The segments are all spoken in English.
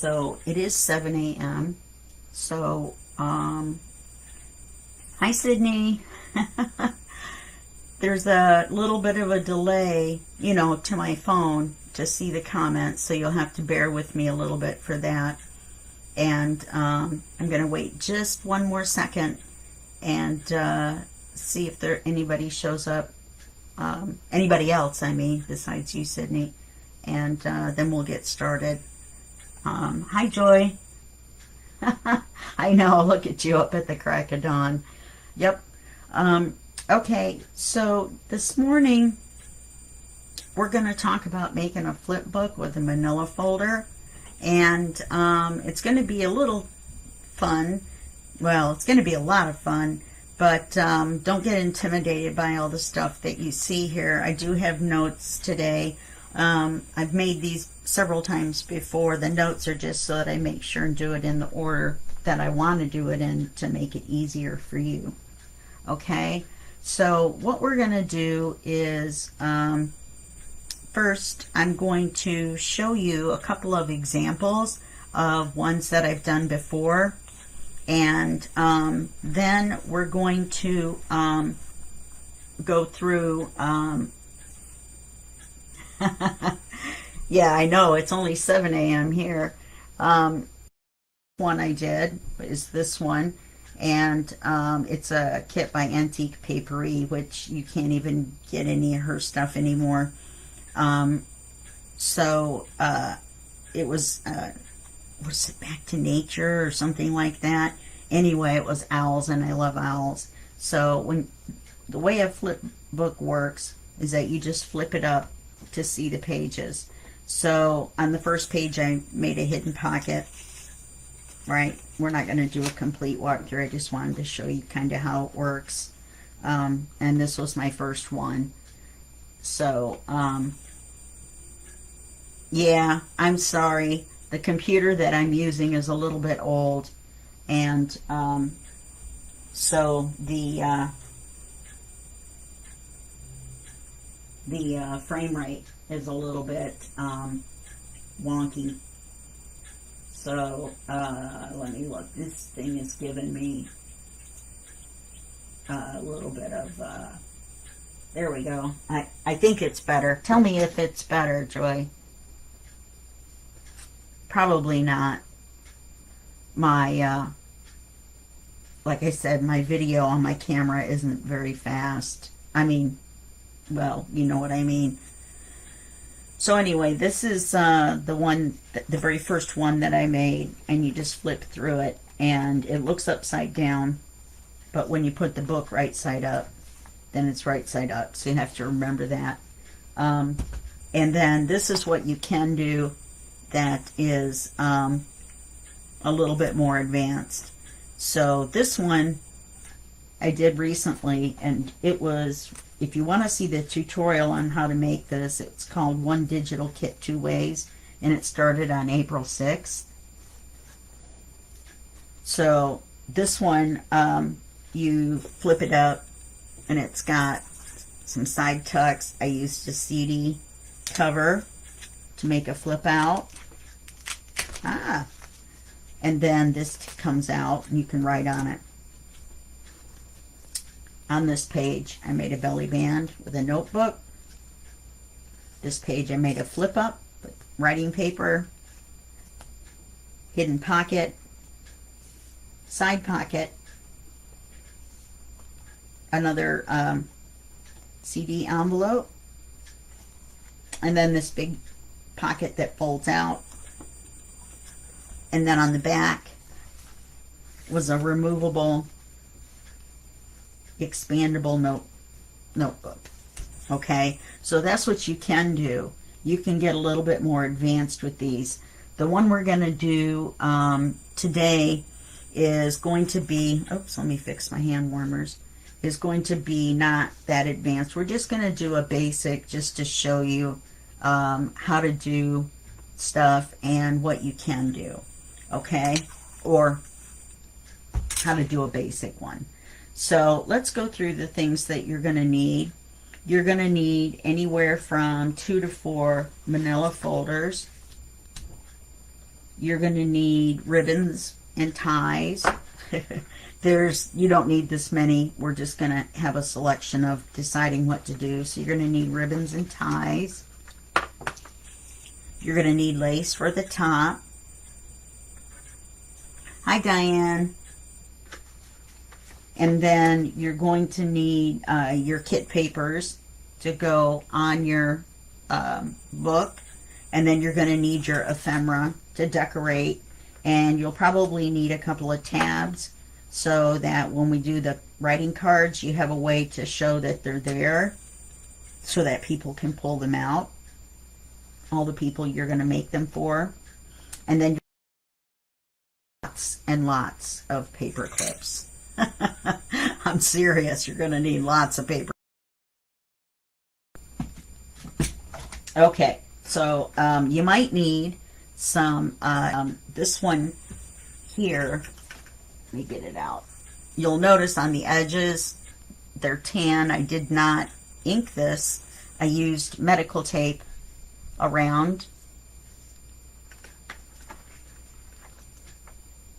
So it is 7 a.m. So, hi Sydney. There's a little bit of a delay, to my phone to see the comments, so you'll have to bear with me a little bit for that. And I'm going to wait just one more second and see if anybody shows up. Anybody else, I mean, besides you, Sydney. And then we'll get started. Hi, Joy. I know, look at you up at the crack of dawn. Yep. Okay, so this morning we're going to talk about making a flip book with a manila folder. And it's going to be a little fun. Well, it's going to be a lot of fun, but don't get intimidated by all the stuff that you see here. I do have notes today. I've made these several times before. The notes are just so that I make sure and do it in the order that I want to do it in to make it easier for you. Okay, so what we're going to do is first I'm going to show you a couple of examples of ones that I've done before, and then we're going to go through yeah, I know, it's only 7 a.m. here. One I did is this one, and it's a kit by Antique Papery, which you can't even get any of her stuff anymore. So it was was it Back to Nature or something like that? Anyway, it was owls, and I love owls. So the way a flip book works is that you just flip it up to see the pages. So on the first page I made a hidden pocket, right? We're not going to do a complete walkthrough. I just wanted to show you kind of how it works. And this was my first one. So yeah, I'm sorry. The computer that I'm using is a little bit old, and so the frame rate is a little bit wonky. So let me look. This thing is giving me a little bit of there we go. I think it's better. Tell me if it's better, Joy. Probably not. My like I said, my video on my camera isn't very fast. I mean, well, you know what I mean. So anyway, this is the very first one that I made, and you just flip through it, and it looks upside down, but when you put the book right side up, then it's right side up, so you have to remember that. And then this is what you can do that is a little bit more advanced. So this one I did recently, and it was, if you want to see the tutorial on how to make this, it's called One Digital Kit Two Ways, and it started on April 6th. So this one, you flip it up, and it's got some side tucks. I used a CD cover to make a flip out. And then this comes out, and you can write on it. On this page, I made a belly band with a notebook. This page, I made a flip up with writing paper, hidden pocket, side pocket, another CD envelope, and then this big pocket that folds out. And then on the back was a removable, expandable notebook. Okay, so that's what you can do. You can get a little bit more advanced with these. The one we're going to do today is going to be, oops, let me fix my hand warmers, is going to be not that advanced. We're just going to do a basic just to show you how to do stuff and what you can do. Okay, or how to do a basic one. So let's go through the things that you're going to need. You're going to need anywhere from 2 to 4 manila folders. You're going to need ribbons and ties. You don't need this many. We're just going to have a selection of deciding what to do. So you're going to need ribbons and ties. You're going to need lace for the top. Hi, Diane. And then you're going to need your kit papers to go on your book. And then you're going to need your ephemera to decorate. And you'll probably need a couple of tabs so that when we do the writing cards, you have a way to show that they're there so that people can pull them out. All the people you're going to make them for. And then lots and lots of paper clips. I'm serious. You're going to need lots of paper. Okay, so you might need some, this one here, let me get it out. You'll notice on the edges, they're tan. I did not ink this. I used medical tape around.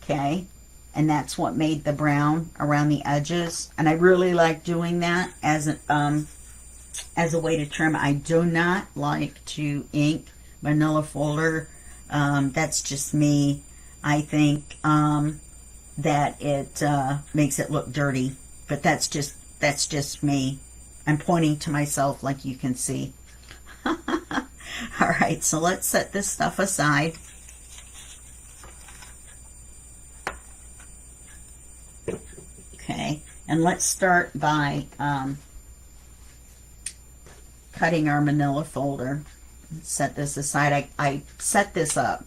Okay, and that's what made the brown around the edges. And I really like doing that as a way to trim. I do not like to ink manila folder. That's just me. I think that it makes it look dirty, but that's just me. I'm pointing to myself, like you can see. All right, so let's set this stuff aside. Okay, and let's start by cutting our manila folder. Set this aside. I set this up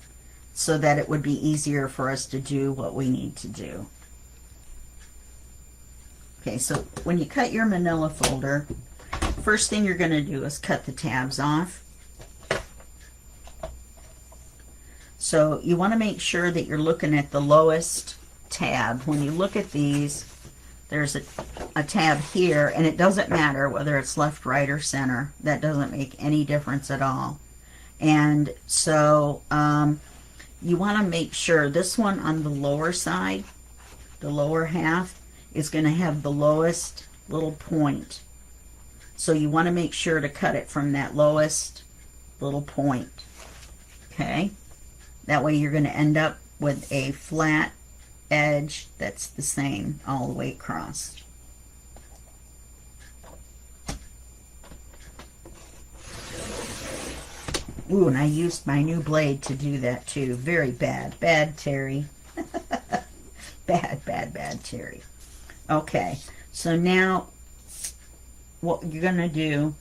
so that it would be easier for us to do what we need to do. Okay, so when you cut your manila folder, first thing you're going to do is cut the tabs off. So you want to make sure that you're looking at the lowest tab. When you look at these, there's a tab here, and it doesn't matter whether it's left, right, or center. That doesn't make any difference at all. And so you want to make sure this one on the lower side, the lower half, is going to have the lowest little point. So you want to make sure to cut it from that lowest little point. Okay? That way you're going to end up with a flat edge that's the same all the way across. Ooh, and I used my new blade to do that too. Very bad. Bad, Terry. Bad, Terry. Okay, so now what you're going to do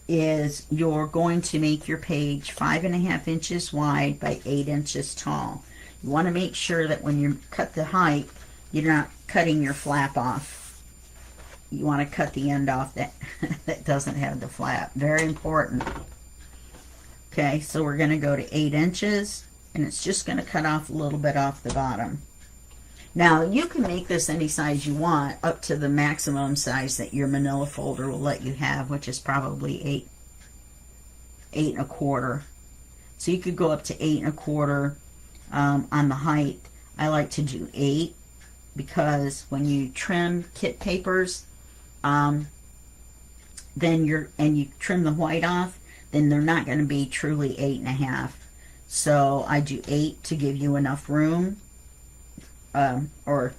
is you're going to make your page 5.5 inches wide by 8 inches tall. You want to make sure that when you cut the height, you're not cutting your flap off. You want to cut the end off that, that doesn't have the flap. Very important. Okay, so we're going to go to 8 inches, and it's just going to cut off a little bit off the bottom. Now, you can make this any size you want, up to the maximum size that your manila folder will let you have, which is probably 8 1/4. So you could go up to 8 1/4 on the height. I like to do 8 because when you trim kit papers, then you trim the white off, then they're not going to be truly 8 1/2. So I do 8 to give you enough room, or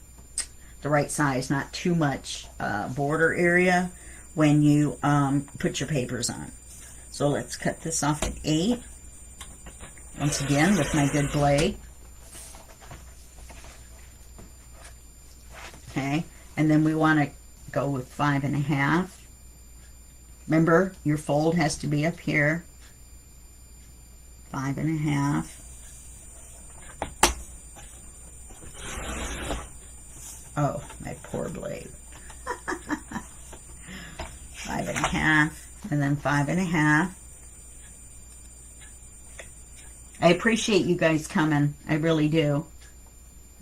the right size, not too much border area when you put your papers on. So let's cut this off at 8. Once again, with my good blade. Okay, and then we want to go with 5 1/2. Remember, your fold has to be up here. 5 1/2. Oh, my poor blade. 5 1/2, and then 5 1/2. I appreciate you guys coming. I really do.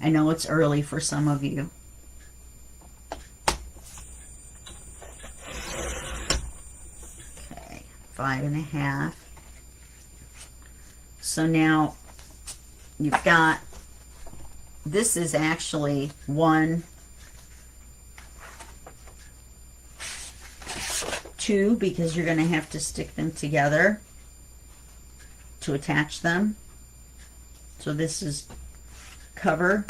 I know it's early for some of you. Okay, 5 1/2. So now you've got, this is actually 1, 2, because you're going to have to stick them together to attach them. So this is cover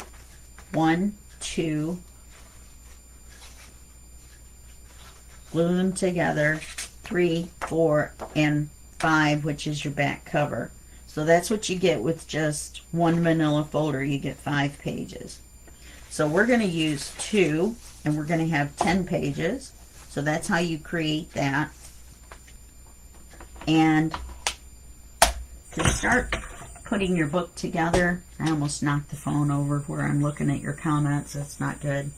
1, 2, glue them together, 3, 4, and 5, which is your back cover. So that's what you get with just one manila folder. You get 5 pages. So we're going to use 2, and we're going to have 10 pages. So that's how you create that. And to start putting your book together, I almost knocked the phone over where I'm looking at your comments. That's not good.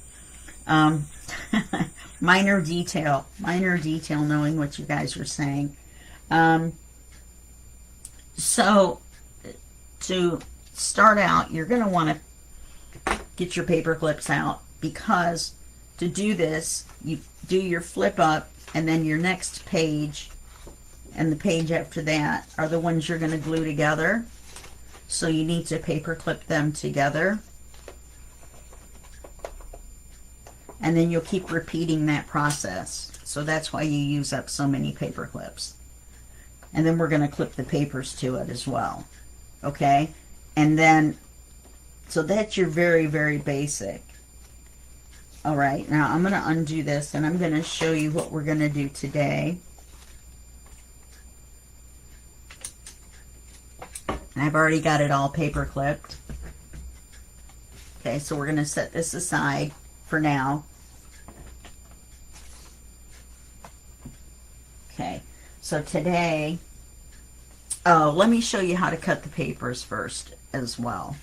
Minor detail, knowing what you guys are saying. So to start out, you're going to want to get your paper clips out, because to do this, you do your flip up, and then your next page and the page after that are the ones you're going to glue together. So you need to paper clip them together. And then you'll keep repeating that process. So that's why you use up so many paper clips. And then we're going to clip the papers to it as well. Okay? And then, so that's your very, very basic. All right, now I'm going to undo this, and I'm going to show you what we're going to do today. I've already got it all paper clipped. Okay, so we're going to set this aside for now. Okay, so today, oh, let me show you how to cut the papers first as well.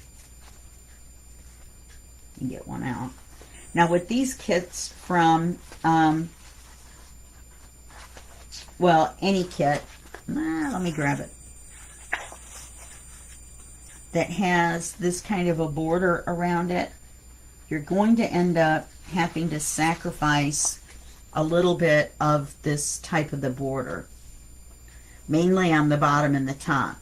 You get one out. Now with these kits from, well, any kit, let me grab it, that has this kind of a border around it, you're going to end up having to sacrifice a little bit of this type of the border, mainly on the bottom and the top.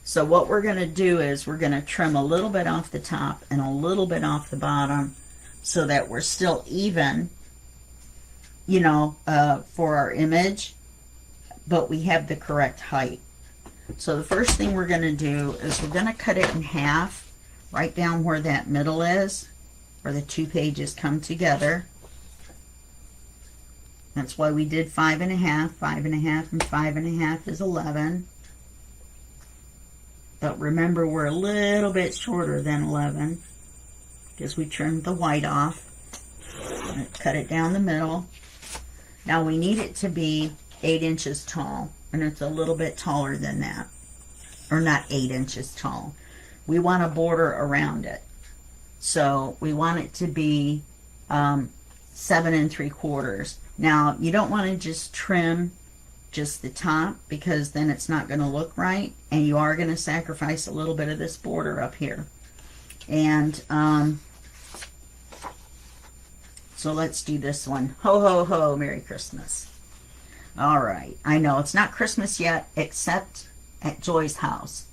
So what we're going to do is we're going to trim a little bit off the top and a little bit off the bottom, so that we're still even, you know, for our image, but we have the correct height. So the first thing we're going to do is we're going to cut it in half, right down where that middle is, where the 2 pages come together. That's why we did 5.5, 5.5, and 5.5 is 11. But remember, we're a little bit shorter than 11, because we trimmed the white off. Cut it down the middle. Now we need it to be 8 inches tall, and it's a little bit taller than that, or not 8 inches tall. We want a border around it, so we want it to be 7 3/4. Now you don't want to just trim just the top, because then it's not going to look right, and you are going to sacrifice a little bit of this border up here. And so let's do this one. Ho, ho, ho, Merry Christmas. All right. I know it's not Christmas yet, except at Joy's house.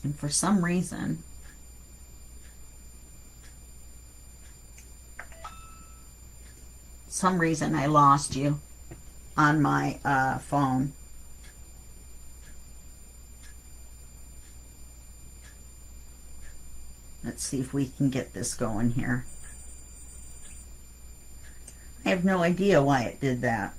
And for some reason, I lost you on my phone. Let's see if we can get this going here. I have no idea why it did that.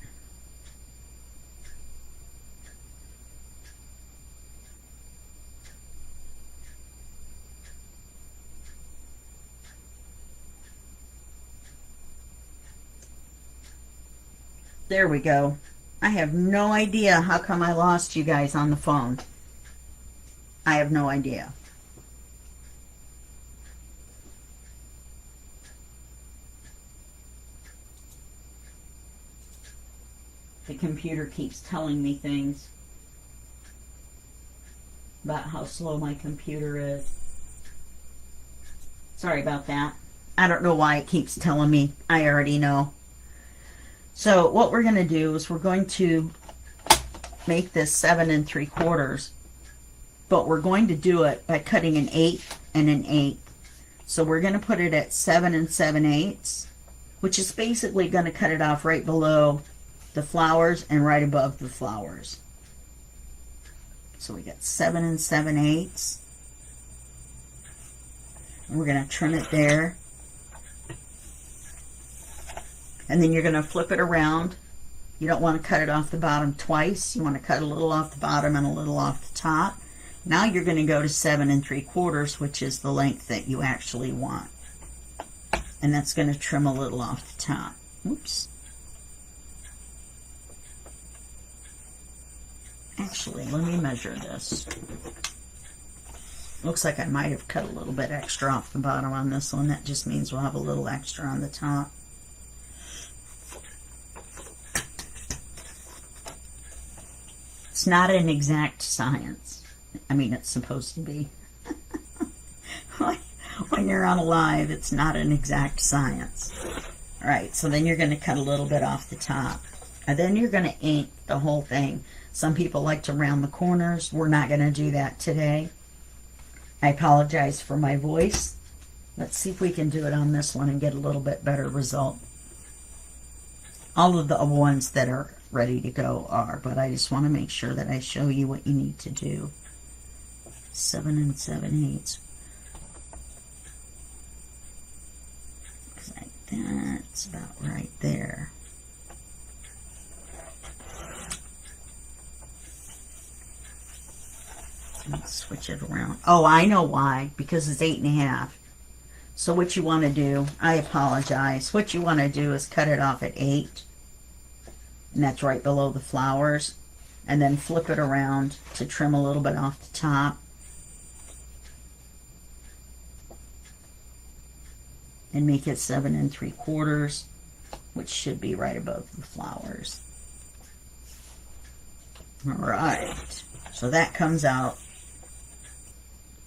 There we go. I have no idea how come I lost you guys on the phone. I have no idea. The computer keeps telling me things about how slow my computer is. Sorry about that. I don't know why it keeps telling me. I already know. So what we're going to do is we're going to make this 7 3/4. but we're going to do it by cutting an 1/8 and an 1/8. So we're going to put it at 7 7/8, which is basically going to cut it off right below the flowers and right above the flowers. So we got 7 7/8. And we're going to trim it there. And then you're going to flip it around. You don't want to cut it off the bottom twice. You want to cut a little off the bottom and a little off the top. Now you're going to go to 7 3/4, which is the length that you actually want. And that's going to trim a little off the top. Oops. Actually, let me measure this. Looks like I might have cut a little bit extra off the bottom on this one. That just means we'll have a little extra on the top. It's not an exact science. I mean, it's supposed to be. When you're on a live, it's not an exact science. All right, so then you're going to cut a little bit off the top. And then you're going to ink the whole thing. Some people like to round the corners. We're not going to do that today. I apologize for my voice. Let's see if we can do it on this one and get a little bit better result. All of the ones that are ready to go are, but I just want to make sure that I show you what you need to do. 7 7/8. Like that's about right there. Let's switch it around. Oh, I know why. Because it's 8 1/2. So what you want to do, I apologize. What you want to do is cut it off at 8. And that's right below the flowers. And then flip it around to trim a little bit off the top. And make it 7 3/4, which should be right above the flowers. All right. So that comes out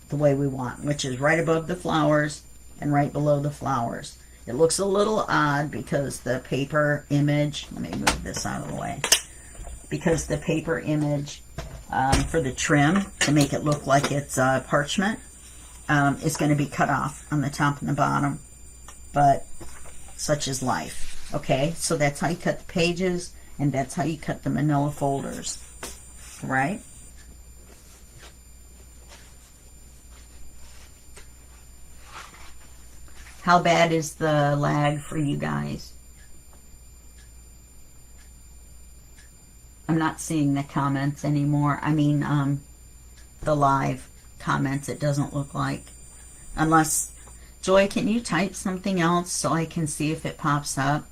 the way we want, which is right above the flowers and right below the flowers. It looks a little odd because the paper image, let me move this out of the way, because the paper image for the trim, to make it look like it's parchment, is going to be cut off on the top and the bottom, but such is life. Okay, so that's how you cut the pages, and that's how you cut the manila folders, right? How bad is the lag for you guys? I'm not seeing the comments anymore. I mean, the live comments, it doesn't look like. Unless, Joy, can you type something else so I can see if it pops up?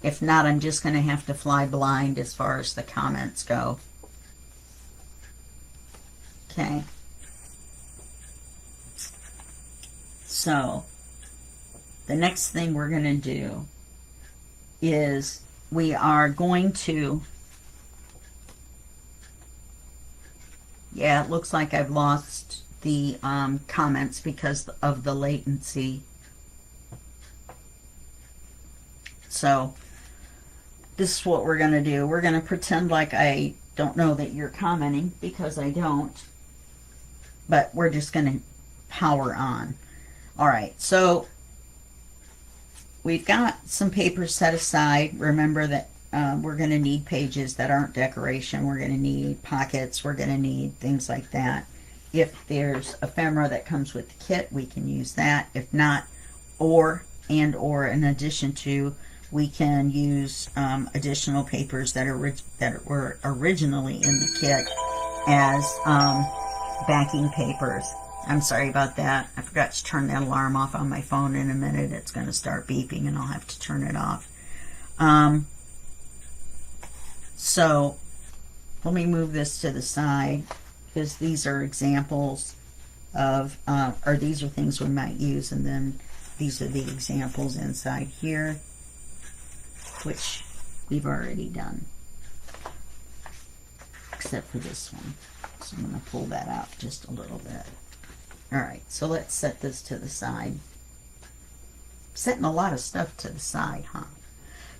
If not, I'm just going to have to fly blind as far as the comments go. Okay. So, the next thing we're going to do is we are going to, yeah, it looks like I've lost the comments because of the latency. So this is what we're going to do. We're going to pretend like I don't know that you're commenting, because I don't. But we're just going to power on. All right, so we've got some paper set aside. Remember that we're going to need pages that aren't decoration. We're going to need pockets. We're going to need things like that. If there's ephemera that comes with the kit, we can use that. If not, or in addition to, we can use additional papers that were originally in the kit as backing papers. I'm sorry about that. I forgot to turn that alarm off on my phone. In a minute it's going to start beeping and I'll have to turn it off. So let me move this to the side, because these are examples of, or these are things we might use, and then these are the examples inside here, which we've already done, except for this one. So I'm going to pull that out just a little bit. Alright, so let's set this to the side. Setting a lot of stuff to the side, huh?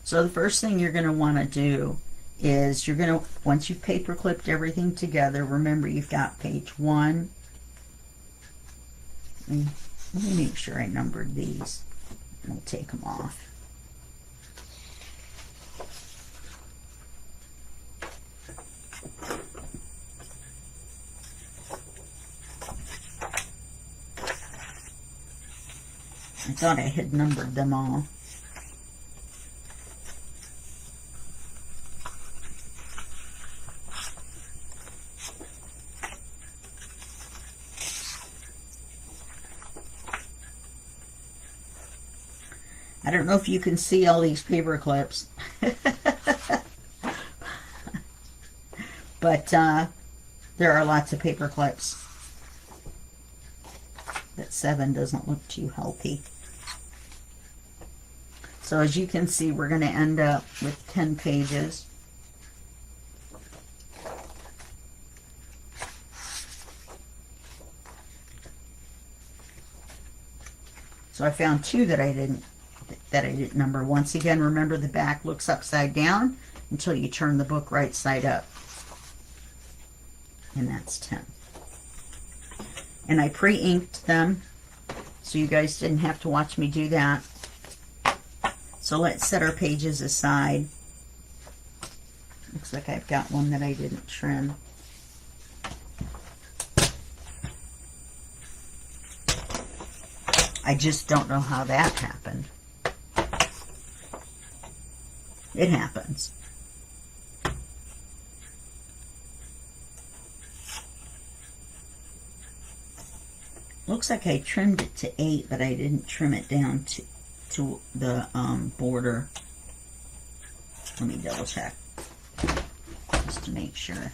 So the first thing you're going to want to do is you're going to, once you've paper clipped everything together, remember you've got page 1. Let me make sure I numbered these. We'll take them off. I thought I had numbered them all. I don't know if you can see all these paper clips, but there are lots of paper clips. That 7 doesn't look too healthy. So as you can see, we're going to end up with 10 pages. So I found 2 that I didn't number. Once again, remember the back looks upside down until you turn the book right side up. And that's 10. And I pre-inked them, so you guys didn't have to watch me do that. So let's set our pages aside. Looks like I've got one that I didn't trim. I just don't know how that happened. It happens. Looks like I trimmed it to 8, but I didn't trim it down to the border. Let me double check just to make sure.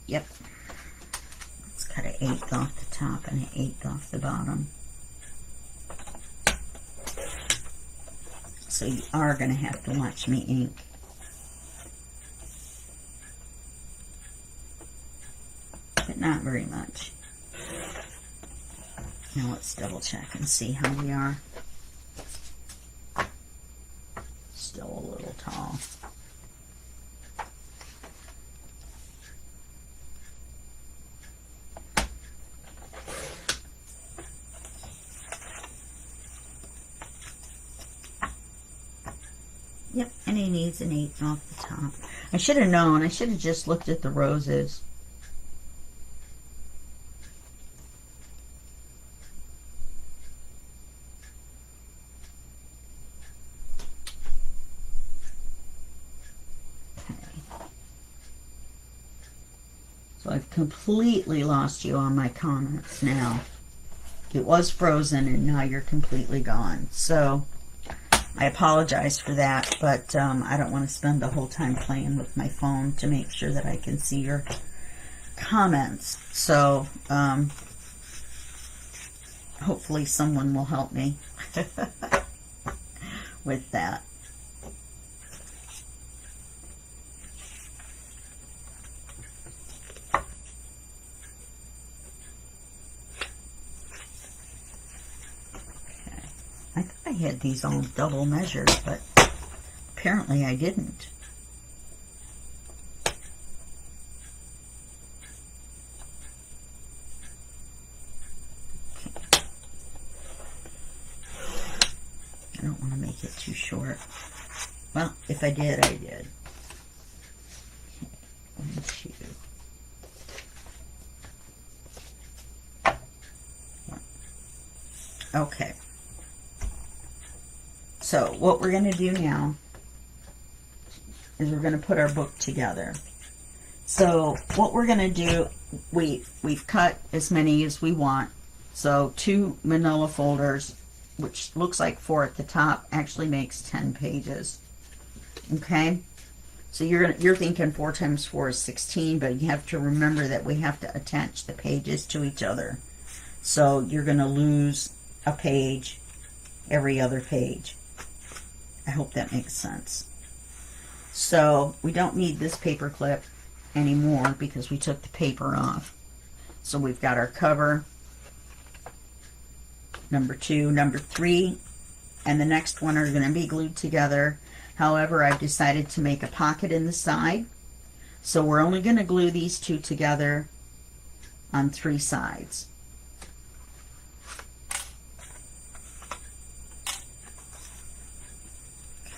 Yep. Let's cut an 1/8 off the top and an 1/8 off the bottom. So you are going to have to watch me ink. But not very much. Now let's double check and see how we are. Still a little tall. Yep, and he needs an 1/8 off the top. I should have known. I should have just looked at the roses. So I've completely lost you on my comments now. It was frozen and now you're completely gone. So I apologize for that, but I don't want to spend the whole time playing with my phone to make sure that I can see your comments. So hopefully someone will help me with that. I had these all double measured, but apparently I didn't. Okay. I don't want to make it too short. Well, if I did, I did. Okay. 1, 2. Okay. So what we're going to do now is we're going to put our book together. So what we're going to do, we've cut as many as we want. So 2 manila folders, which looks like 4 at the top, actually makes 10 pages. Okay? So you're thinking 4 times 4 is 16, but you have to remember that we have to attach the pages to each other. So you're going to lose a page every other page. I hope that makes sense. So we don't need this paper clip anymore because we took the paper off. So we've got our cover, number 2, number 3. and the next one are going to be glued together. However, I've decided to make a pocket in the side. So we're only going to glue these two together on 3 sides.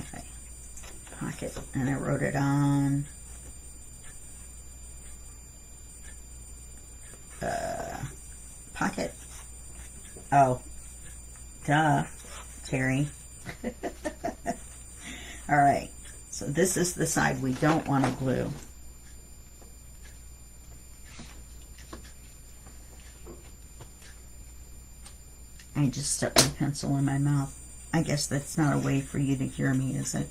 Okay, pocket, and I wrote it on pocket. Oh, duh, Terry. All right, so this is the side we don't want to glue. I just stuck my pencil in my mouth. I guess that's not a way for you to hear me, is it?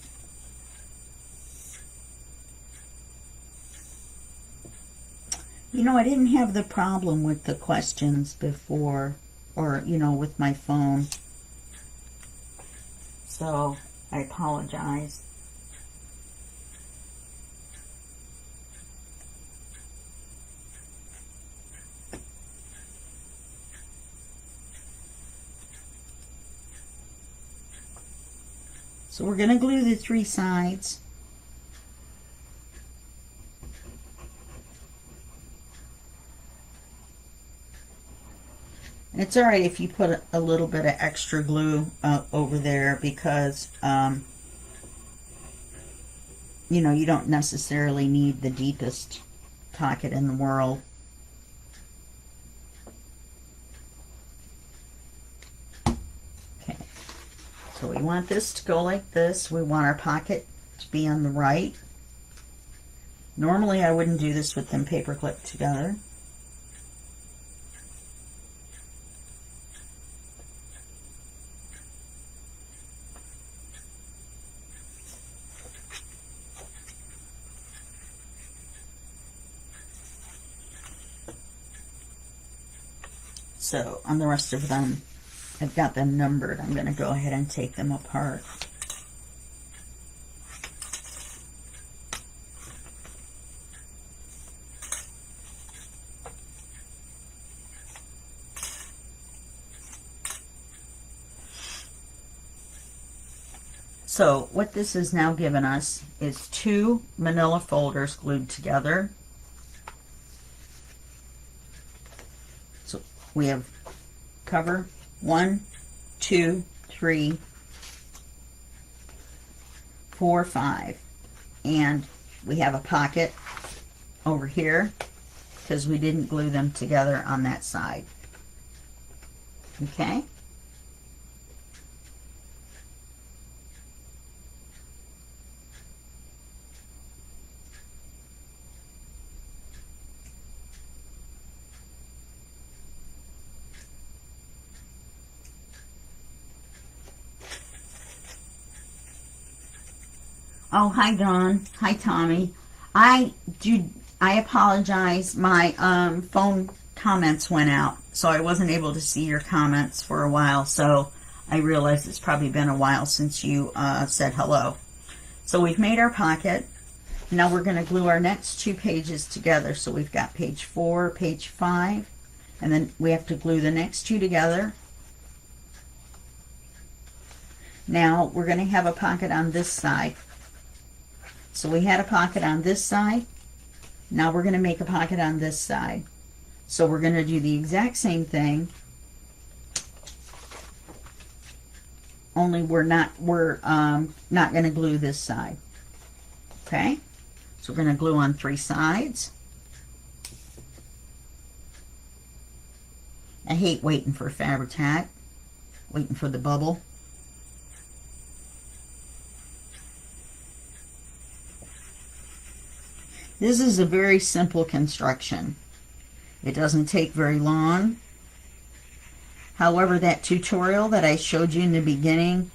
You know, I didn't have the problem with the questions before, or, you know, with my phone. So, I apologize. So we're going to glue the 3 sides. And it's all right if you put a little bit of extra glue over there, because, you know, you don't necessarily need the deepest pocket in the world. Okay, so we want this to go like this. We want our pocket to be on the right. Normally I wouldn't do this with them paper clipped together. So on the rest of them, I've got them numbered. I'm going to go ahead and take them apart. So what this has now given us is 2 manila folders glued together. So we have cover 1, 2, 3, 4, 5, and we have a pocket over here because we didn't glue them together on that side. Okay. Oh, hi Dawn. Hi Tommy. I apologize. My phone comments went out, so I wasn't able to see your comments for a while. So I realized it's probably been a while since you said hello. So we've made our pocket. Now we're going to glue our next 2 pages together. So we've got page 4, page 5, and then we have to glue the next 2 together. Now we're going to have a pocket on this side. So we had a pocket on this side. Now we're going to make a pocket on this side. So we're going to do the exact same thing, only we're not going to glue this side. Okay? So we're going to glue on 3 sides. I hate waiting for fabric tack, waiting for the bubble. This is a very simple construction. It doesn't take very long. However, that tutorial that I showed you in the beginning,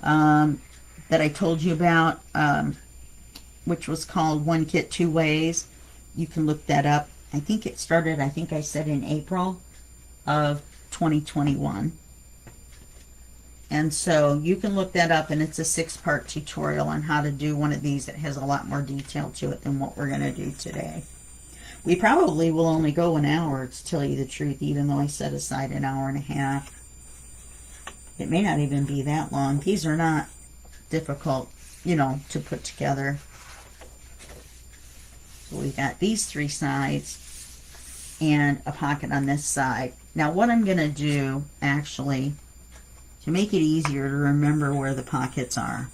that I told you about, which was called One Kit, Two Ways, you can look that up. I think it started, I think I said in April of 2021. And so you can look that up, and it's a 6-part tutorial on how to do one of these that has a lot more detail to it than what we're going to do today. We probably will only go an hour, to tell you the truth, even though I set aside an hour and a half. It may not even be that long. These are not difficult, you know, to put together. So we got these 3 sides and a pocket on this side. Now what I'm going to do, actually, to make it easier to remember where the pockets are.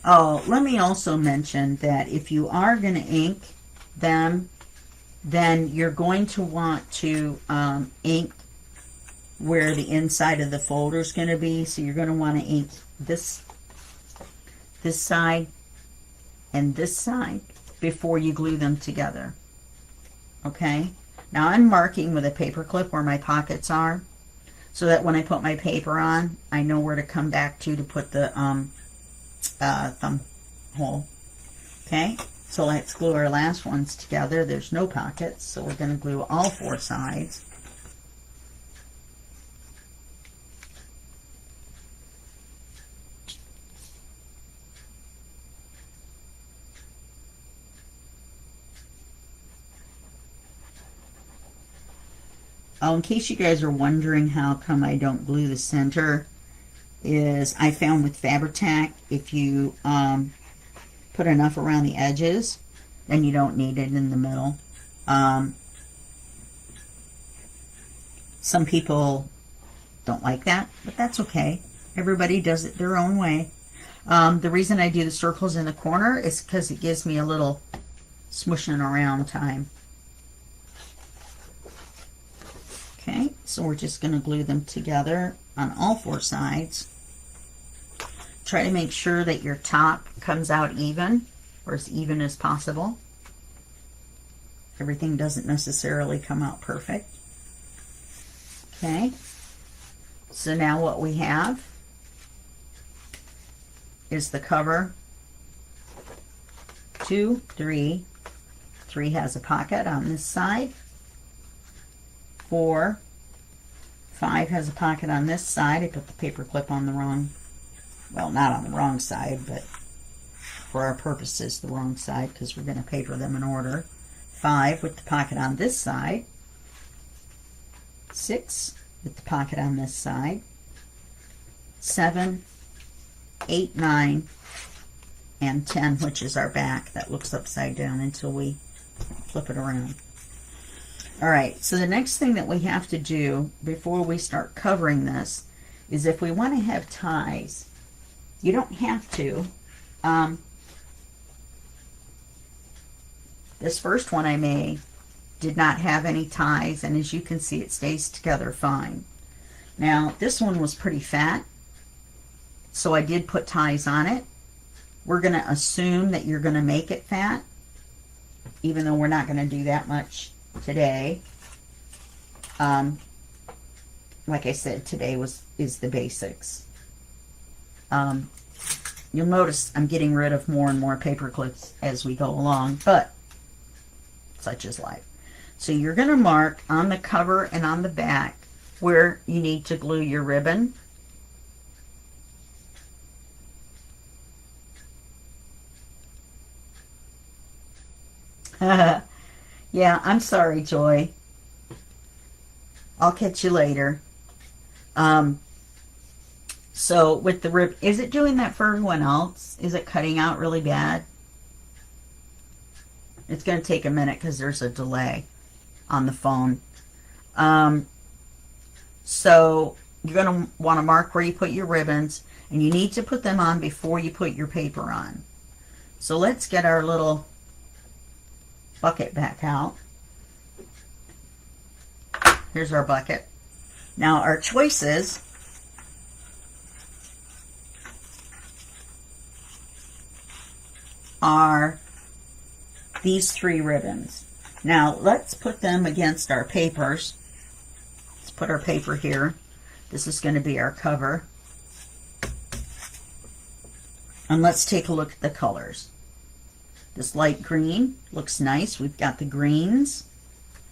Oh, let me also mention that if you are going to ink them, then you're going to want to ink where the inside of the folder is going to be. So you're going to want to ink this side and this side before you glue them together. Okay? Now I'm marking with a paper clip where my pockets are, so that when I put my paper on, I know where to come back to put the thumb hole. Okay? So let's glue our last ones together. There's no pockets, so we're going to glue all 4 sides. Oh, in case you guys are wondering how come I don't glue the center, is I found with Fabri-Tac, if you put enough around the edges, then you don't need it in the middle. Some people don't like that, but that's okay. Everybody does it their own way. The reason I do the circles in the corner is because it gives me a little smushing around time. Okay, so we're just going to glue them together on all 4 sides. Try to make sure that your top comes out even, or as even as possible. Everything doesn't necessarily come out perfect. Okay, so now what we have is the cover. 2, 3. 3 has a pocket on this side. 4, 5 has a pocket on this side. I put the paper clip on the wrong, well, not on the wrong side, but for our purposes, the wrong side, because we're going to paper them in order. 5 with the pocket on this side. 6 with the pocket on this side. 7, 8, 9, and 10, which is our back that looks upside down until we flip it around. Alright, so the next thing that we have to do before we start covering this is if we want to have ties, you don't have to. This first one I made did not have any ties, and as you can see, it stays together fine. Now, this one was pretty fat, so I did put ties on it. We're going to assume that you're going to make it fat, even though we're not going to do that much today. Like I said, today is the basics. You'll notice I'm getting rid of more and more paper clips as we go along, but such is life. So you're going to mark on the cover and on the back where you need to glue your ribbon. Yeah, I'm sorry, Joy. I'll catch you later. So with the rib, is it doing that for everyone else? Is it cutting out really bad? It's going to take a minute because there's a delay on the phone. So you're going to want to mark where you put your ribbons, and you need to put them on before you put your paper on. So let's get our little bucket back out. Here's our bucket. Now our choices are these 3 ribbons. Now let's put them against our papers. Let's put our paper here. This is going to be our cover. And let's take a look at the colors. This light green looks nice. We've got the greens,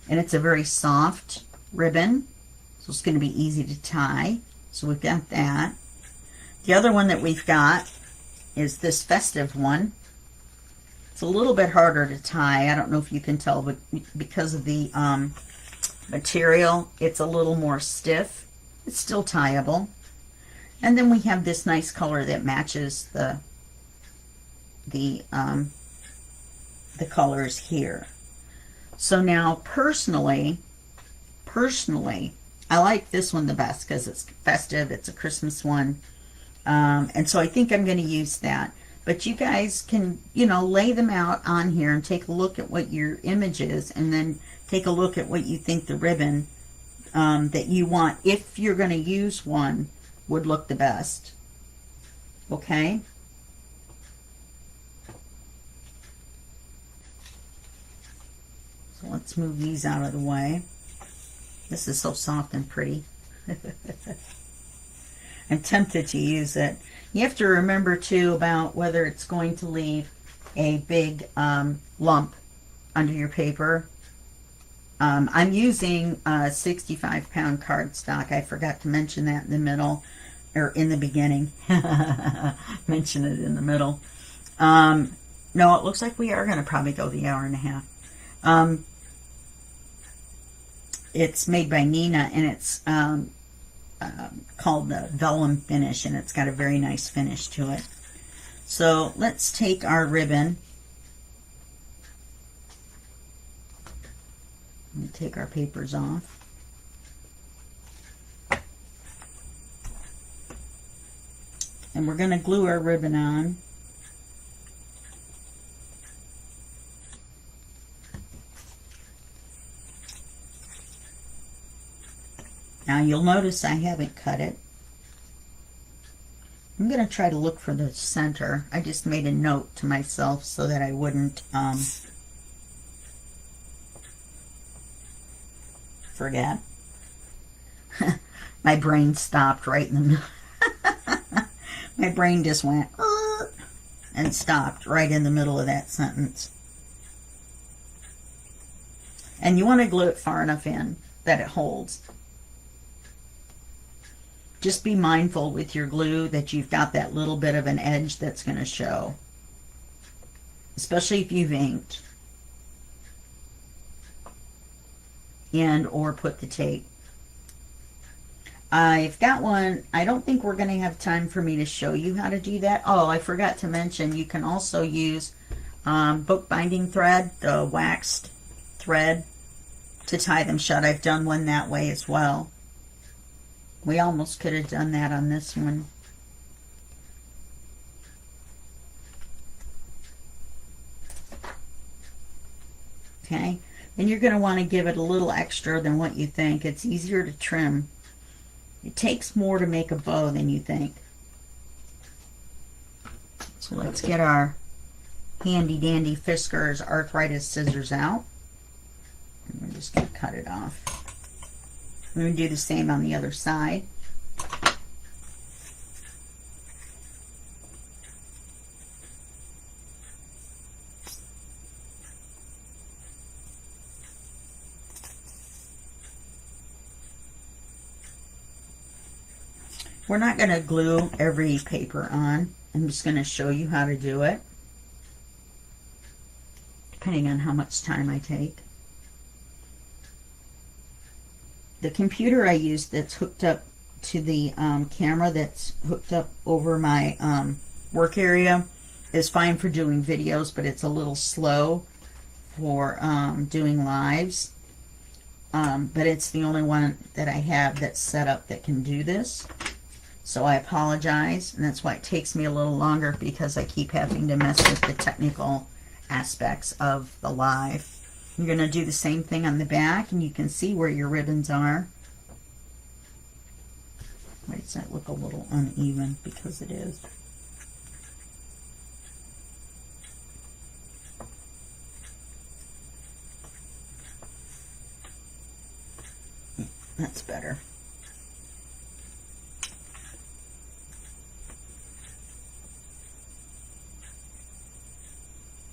and it's a very soft ribbon, so it's going to be easy to tie. So we've got that. The other one that we've got is this festive one. It's a little bit harder to tie. I don't know if you can tell, but because of the material. It's a little more stiff. It's still tieable. And then we have this nice color that matches the colors here. So now personally, I like this one the best because it's festive. It's a Christmas one. And so I think I'm going to use that. But you guys can, you know, lay them out on here and take a look at what your image is, and then take a look at what you think the ribbon that you want, if you're going to use one, would look the best. Okay? So let's move these out of the way. This is so soft and pretty. I'm tempted to use it. You have to remember too about whether it's going to leave a big lump under your paper. I'm using a 65-pound cardstock. I forgot to mention that in the middle, or in the beginning. Mention it in the middle. No, it looks like we are going to probably go the hour and a half. It's made by Nina, and it's called the Vellum Finish, and it's got a very nice finish to it. So let's take our ribbon and take our papers off. And we're going to glue our ribbon on. Now you'll notice I haven't cut it. I'm going to try to look for the center. I just made a note to myself so that I wouldn't forget. My brain stopped right in the middle. My brain just went and stopped right in the middle of that sentence. And you want to glue it far enough in that it holds. Just be mindful with your glue that you've got that little bit of an edge that's going to show, especially if you've inked and or put the tape. I've got one. I don't think we're going to have time for me to show you how to do that. Oh, I forgot to mention, you can also use bookbinding thread, the waxed thread, to tie them shut. I've done one that way as well. We almost could have done that on this one. Okay, and you're going to want to give it a little extra than what you think. It's easier to trim. It takes more to make a bow than you think. So let's get our handy dandy Fiskars arthritis scissors out. And we're just going to cut it off. We're going to do the same on the other side. We're not going to glue every paper on. I'm just going to show you how to do it, depending on how much time I take. The computer I use that's hooked up to the camera that's hooked up over my work area is fine for doing videos, but it's a little slow for doing lives. But it's the only one that I have that's set up that can do this. So I apologize, and that's why it takes me a little longer, because I keep having to mess with the technical aspects of the live. You're going to do the same thing on the back, and you can see where your ribbons are. Why does that look a little uneven? Because it is. That's better.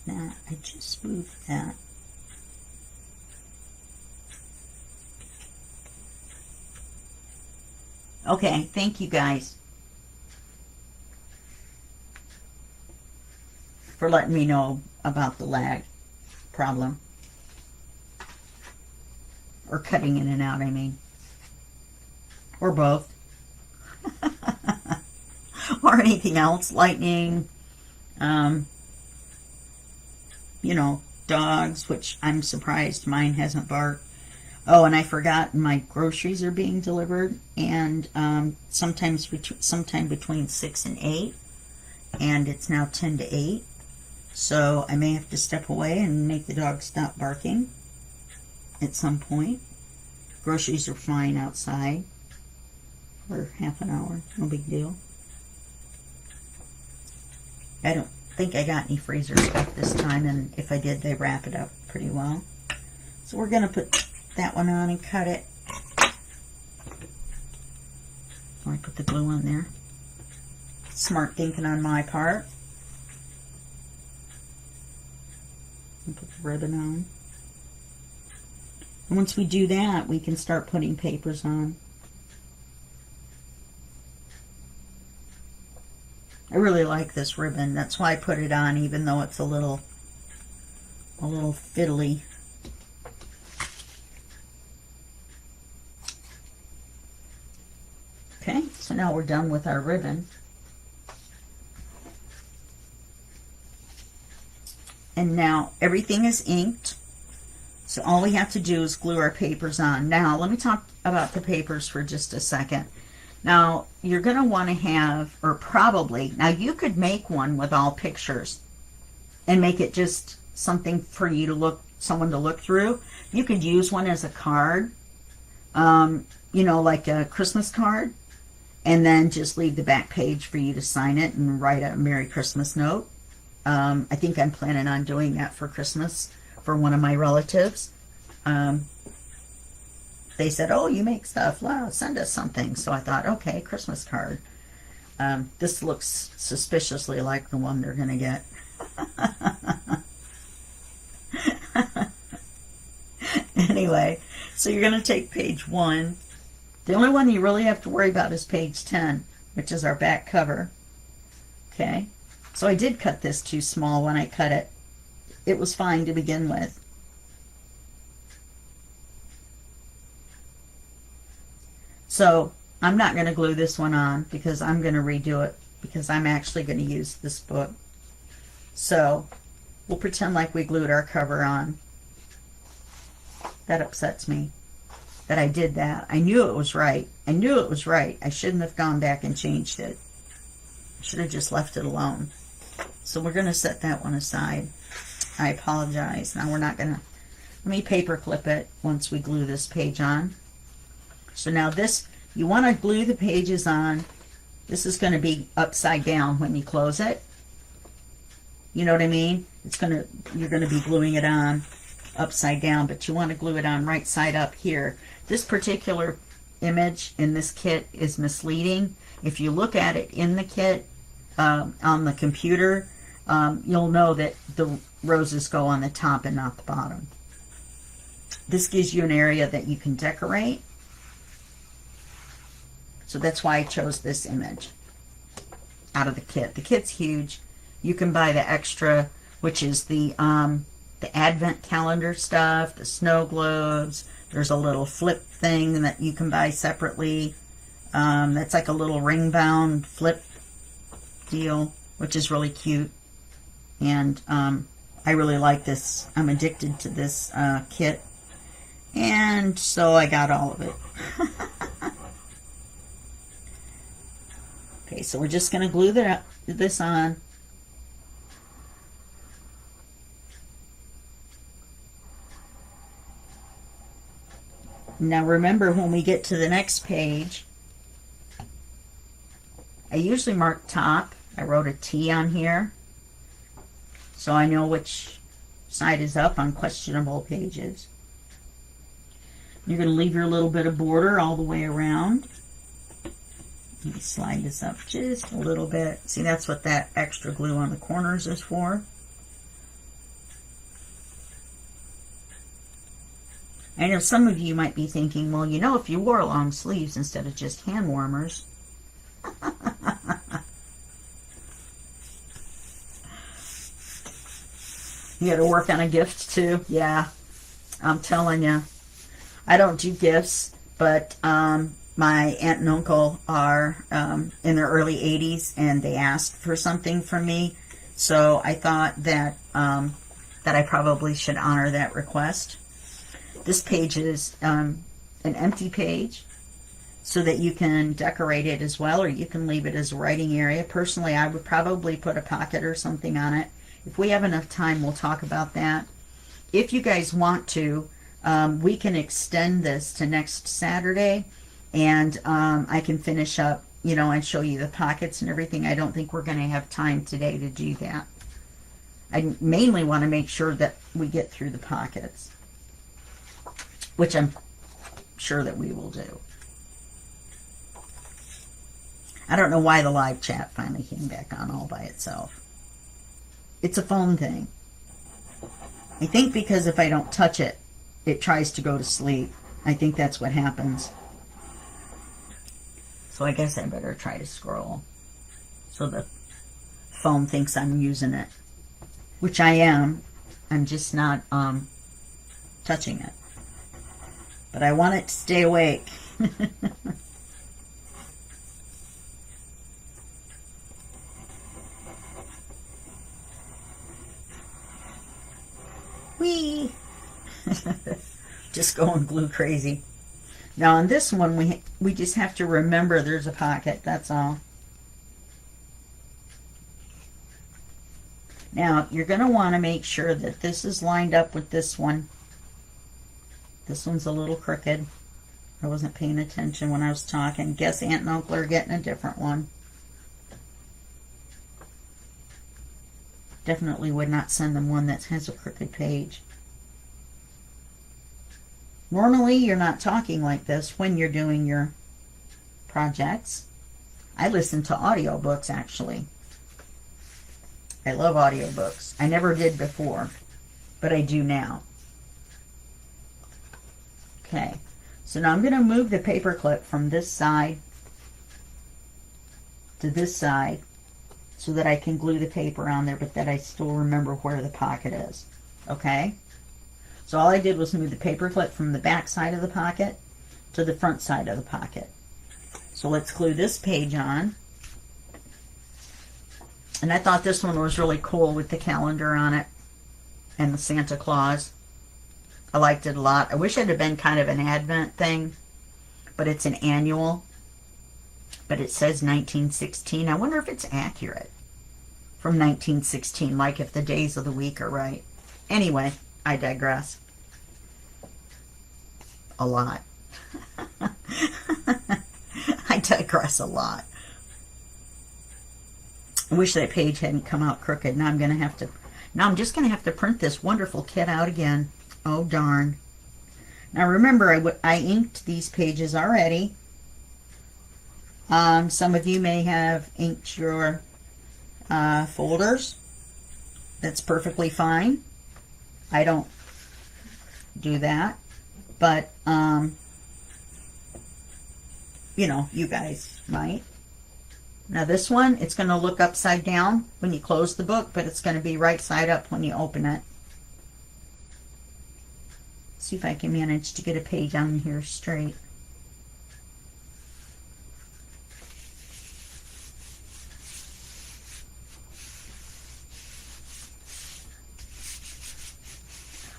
Now, I just moved that. Okay, thank you guys for letting me know about the lag problem. Or cutting in and out, I mean. Or both. Or anything else. Lightning. You know, dogs, which I'm surprised mine hasn't barked. Oh, and I forgot my groceries are being delivered, and sometime between 6 and 8, and it's now 10 to 8, so I may have to step away and make the dog stop barking at some point. Groceries are fine outside for half an hour, no big deal. I don't think I got any freezer stuff this time, and if I did, they wrap it up pretty well. So we're going to put that one on and cut it. I put the glue on there. Smart thinking on my part. And put the ribbon on. And once we do that, we can start putting papers on. I really like this ribbon. That's why I put it on, even though it's a little fiddly. Okay, so now we're done with our ribbon. And now everything is inked. So all we have to do is glue our papers on. Now, let me talk about the papers for just a second. Now, you're going to want to have, or probably, now you could make one with all pictures and make it just something for you to look, someone to look through. You could use one as a card, you know, like a Christmas card, and then just leave the back page for you to sign it and write a Merry Christmas note. I think I'm planning on doing that for Christmas for one of my relatives. They said, oh, you make stuff. Wow, send us something. So I thought, okay, Christmas card. This looks suspiciously like the one they're going to get. Anyway, so you're going to take page 1. The only one you really have to worry about is page 10, which is our back cover. Okay, so I did cut this too small when I cut it. It was fine to begin with. So I'm not going to glue this one on because I'm going to redo it because I'm actually going to use this book. So we'll pretend like we glued our cover on. That upsets me that I did that. I knew it was right. I knew it was right. I shouldn't have gone back and changed it. I should have just left it alone. So we're going to set that one aside. I apologize. Now we're not going to, let me paper clip it once we glue this page on. So now this, you want to glue the pages on. This is going to be upside down when you close it. You know what I mean? It's going to, you're going to be gluing it on upside down, but you want to glue it on right side up here. This particular image in this kit is misleading. If you look at it in the kit on the computer, you'll know that the roses go on the top and not the bottom. This gives you an area that you can decorate. So that's why I chose this image out of the kit. The kit's huge. You can buy the extra, which is the advent calendar stuff, the snow globes. There's a little flip thing that you can buy separately. That's like a little ring bound flip deal, which is really cute. And I really like this. I'm addicted to this kit. And so I got all of it. Okay, so we're just going to glue this on. Now remember, when we get to the next page, I usually mark top. I wrote a T on here, so I know which side is up on questionable pages. You're going to leave your little bit of border all the way around. Let me slide this up just a little bit. See, that's what that extra glue on the corners is for. I know some of you might be thinking, well, you know, if you wore long sleeves instead of just hand warmers. You got to work on a gift too. Yeah, I'm telling you. I don't do gifts, but my aunt and uncle are in their early 80s, and they asked for something from me. So I thought that that I probably should honor that request. This page is an empty page, so that you can decorate it as well, or you can leave it as a writing area. Personally, I would probably put a pocket or something on it. If we have enough time, we'll talk about that. If you guys want to, we can extend this to next Saturday, and I can finish up, you know, and show you the pockets and everything. I don't think we're going to have time today to do that. I mainly want to make sure that we get through the pockets, which I'm sure that we will do. I don't know why the live chat finally came back on all by itself. It's a phone thing. I think because if I don't touch it, it tries to go to sleep. I think that's what happens. So I guess I better try to scroll so the phone thinks I'm using it, which I am. I'm just not touching it. But I want it to stay awake. Whee! Just going glue crazy. Now on this one, we just have to remember there's a pocket. That's all. Now you're going to want to make sure that this is lined up with this one. This one's a little crooked. I wasn't paying attention when I was talking. Guess Aunt and Uncle are getting a different one. Definitely would not send them one that has a crooked page. Normally, you're not talking like this when you're doing your projects. I listen to audiobooks, actually. I love audiobooks. I never did before, but I do now. Okay, so now I'm going to move the paper clip from this side to this side so that I can glue the paper on there, but that I still remember where the pocket is. Okay? So all I did was move the paper clip from the back side of the pocket to the front side of the pocket. So let's glue this page on. And I thought this one was really cool with the calendar on it and the Santa Claus. I liked it a lot. I wish it had been kind of an Advent thing, but it's an annual. But it says 1916. I wonder if it's accurate from 1916, like if the days of the week are right. Anyway, I digress. A lot. I digress a lot. I wish that page hadn't come out crooked. Now I'm just going to have to print this wonderful kit out again. Oh, darn. Now remember, I inked these pages already. Some of you may have inked your folders. That's perfectly fine. I don't do that. But, you know, you guys might. Now this one, it's going to look upside down when you close the book, but it's going to be right side up when you open it. See if I can manage to get a page on here straight.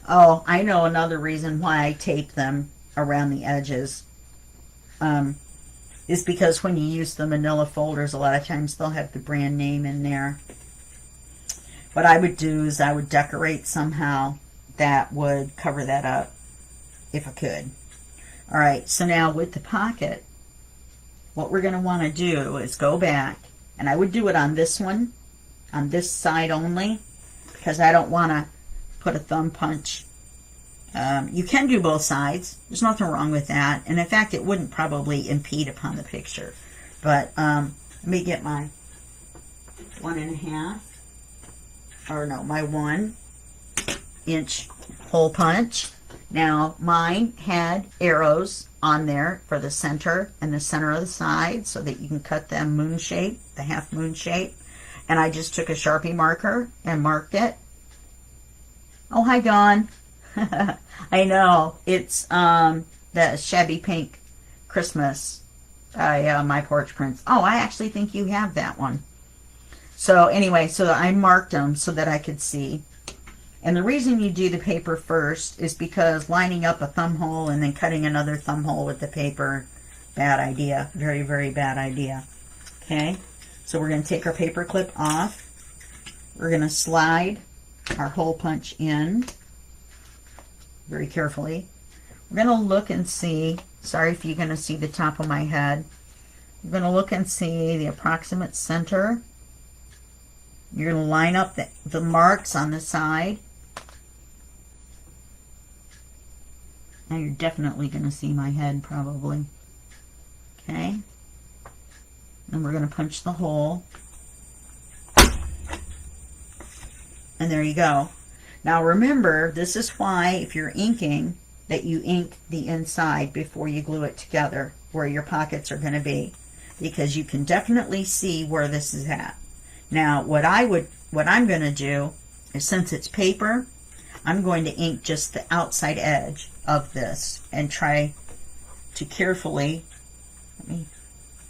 Oh, I know another reason why I tape them around the edges is because when you use the manila folders, a lot of times they'll have the brand name in there. What I would do is I would decorate somehow that would cover that up if I could. All right, so now with the pocket, what we're going to want to do is go back, and I would do it on this one, on this side only, because I don't want to put a thumb punch. You can do both sides. There's nothing wrong with that. And in fact, it wouldn't probably impede upon the picture. But let me get my 1.5, or no, my 1-inch hole punch. Now, mine had arrows on there for the center and the center of the side so that you can cut them moon shape, the half moon shape. And I just took a Sharpie marker and marked it. Oh, hi, Dawn. I know. It's the Shabby Pink Christmas by My Porch Prints. Oh, I actually think you have that one. So anyway, so I marked them so that I could see. And the reason you do the paper first is because lining up a thumb hole and then cutting another thumb hole with the paper, bad idea. Very, very bad idea. Okay, so we're going to take our paper clip off. We're going to slide our hole punch in very carefully. We're going to look and see. Sorry if you're going to see the top of my head. You're going to look and see the approximate center. You're going to line up the marks on the side. Now you're definitely going to see my head probably. Okay. And we're going to punch the hole. And there you go. Now remember, this is why if you're inking, that you ink the inside before you glue it together, where your pockets are going to be. Because you can definitely see where this is at. Now what I'm going to do is, since it's paper, I'm going to ink just the outside edge of this and try to carefully,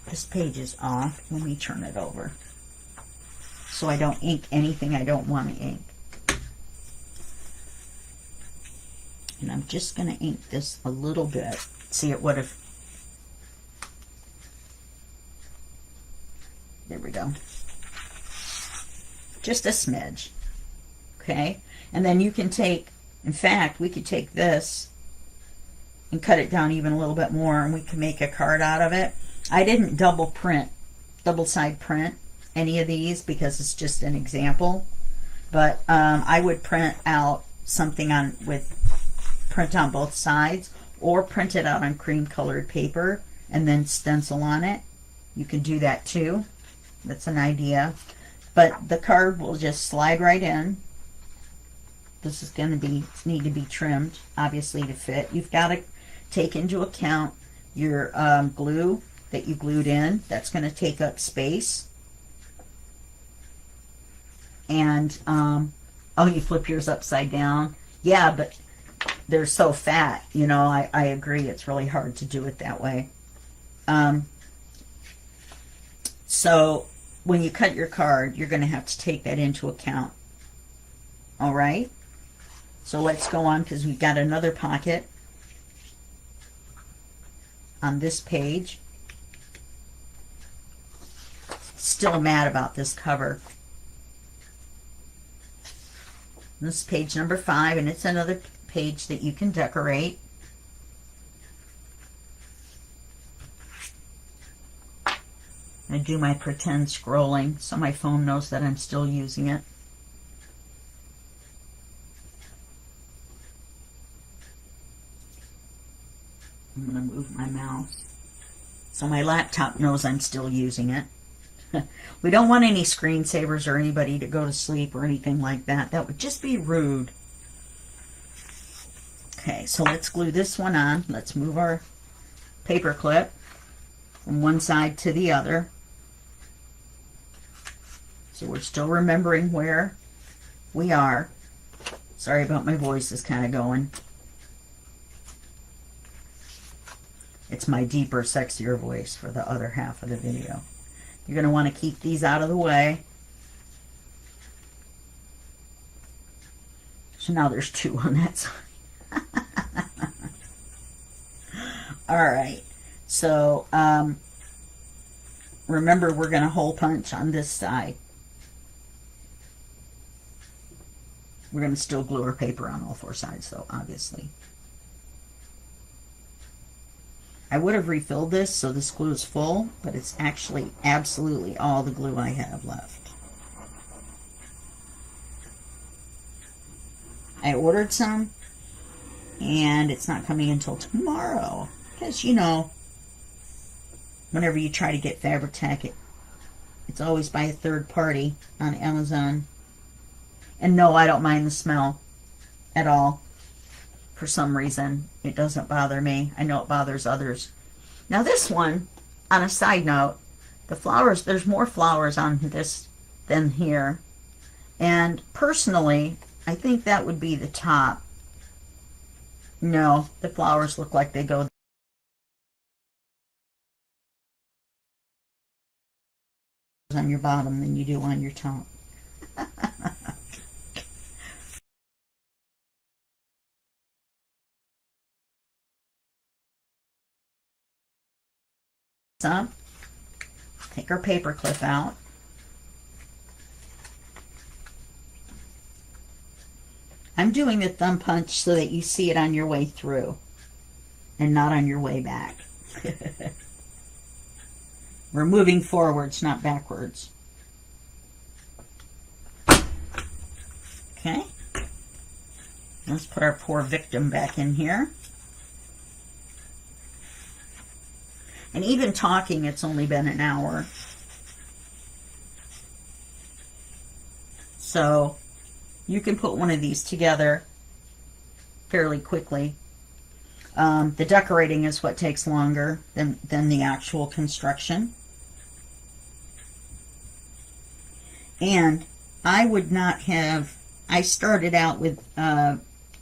this page is off, let me turn it over so I don't ink anything I don't want to ink. And I'm just going to ink this a little bit. See, it would have, there we go. Just a smidge. Okay, and then you can take, in fact, we could take this and cut it down even a little bit more, and we can make a card out of it. I didn't double side print any of these because it's just an example, but I would print out something on with print on both sides, or print it out on cream colored paper and then stencil on it. You can do that too. That's an idea. But the card will just slide right in. This is going to need to be trimmed, obviously, to fit. You've got to take into account your glue that you glued in. That's going to take up space. And, oh, you flip yours upside down. Yeah, but they're so fat, you know, I agree. It's really hard to do it that way. So when you cut your card, you're going to have to take that into account. All right? So let's go on, because we've got another pocket on this page. Still mad about this cover. This is page number 5, and it's another page that you can decorate. I do my pretend scrolling so my phone knows that I'm still using it. I'm going to move my mouse so my laptop knows I'm still using it. We don't want any screensavers or anybody to go to sleep or anything like that. That would just be rude. Okay, so let's glue this one on. Let's move our paper clip from one side to the other. So we're still remembering where we are. Sorry about my voice is kind of going. It's my deeper, sexier voice for the other half of the video. You're going to want to keep these out of the way. So now there's 2 on that side. Alright, so remember, we're going to hole punch on this side. We're going to still glue our paper on all 4 sides though, obviously. I would have refilled this so this glue is full, but it's actually absolutely all the glue I have left. I ordered some, and it's not coming until tomorrow. Because, you know, whenever you try to get Fabri-Tac, it's always by a third party on Amazon. And no, I don't mind the smell at all. For some reason, it doesn't bother me. I know it bothers others. Now this one, on a side note, the flowers, there's more flowers on this than here. And personally, I think that would be the top. No, the flowers look like they go on your bottom than you do on your top. So, take our paper clip out. I'm doing the thumb punch so that you see it on your way through and not on your way back. We're moving forwards, not backwards. Okay. Let's put our poor victim back in here. And even talking, it's only been an hour. So you can put one of these together fairly quickly. The decorating is what takes longer than the actual construction. And I would not have, I started out with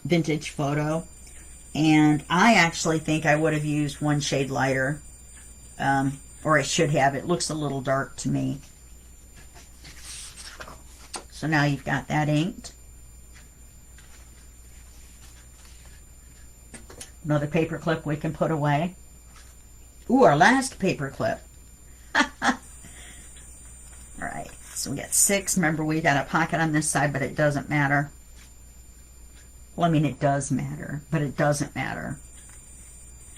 vintage photo, and I actually think I would have used one shade lighter, or I should have. It looks a little dark to me. So now you've got that inked. Another paper clip we can put away. Ooh, our last paper clip. Alright, so we got 6. Remember, we got a pocket on this side, but it doesn't matter. Well, I mean, it does matter, but it doesn't matter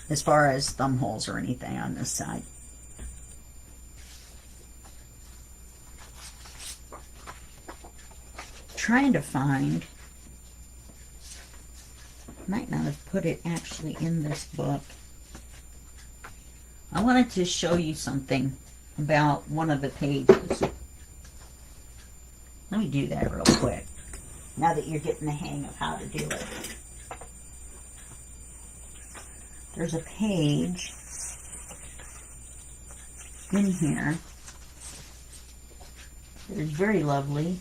as far as thumb holes or anything on this side. Trying to find, might not have put it actually in this book. I wanted to show you something about one of the pages. Let me do that real quick, now that you're getting the hang of how to do it. There's a page in here that is very lovely.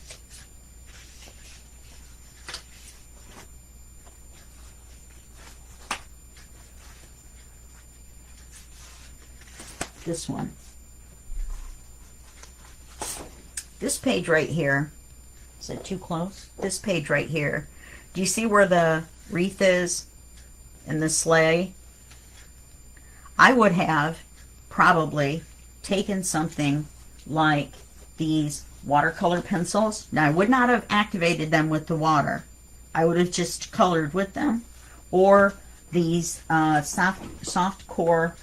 This one. This page right here, is it too close? This page right here. Do you see where the wreath is and the sleigh? I would have probably taken something like these watercolor pencils. Now, I would not have activated them with the water. I would have just colored with them. Or these soft core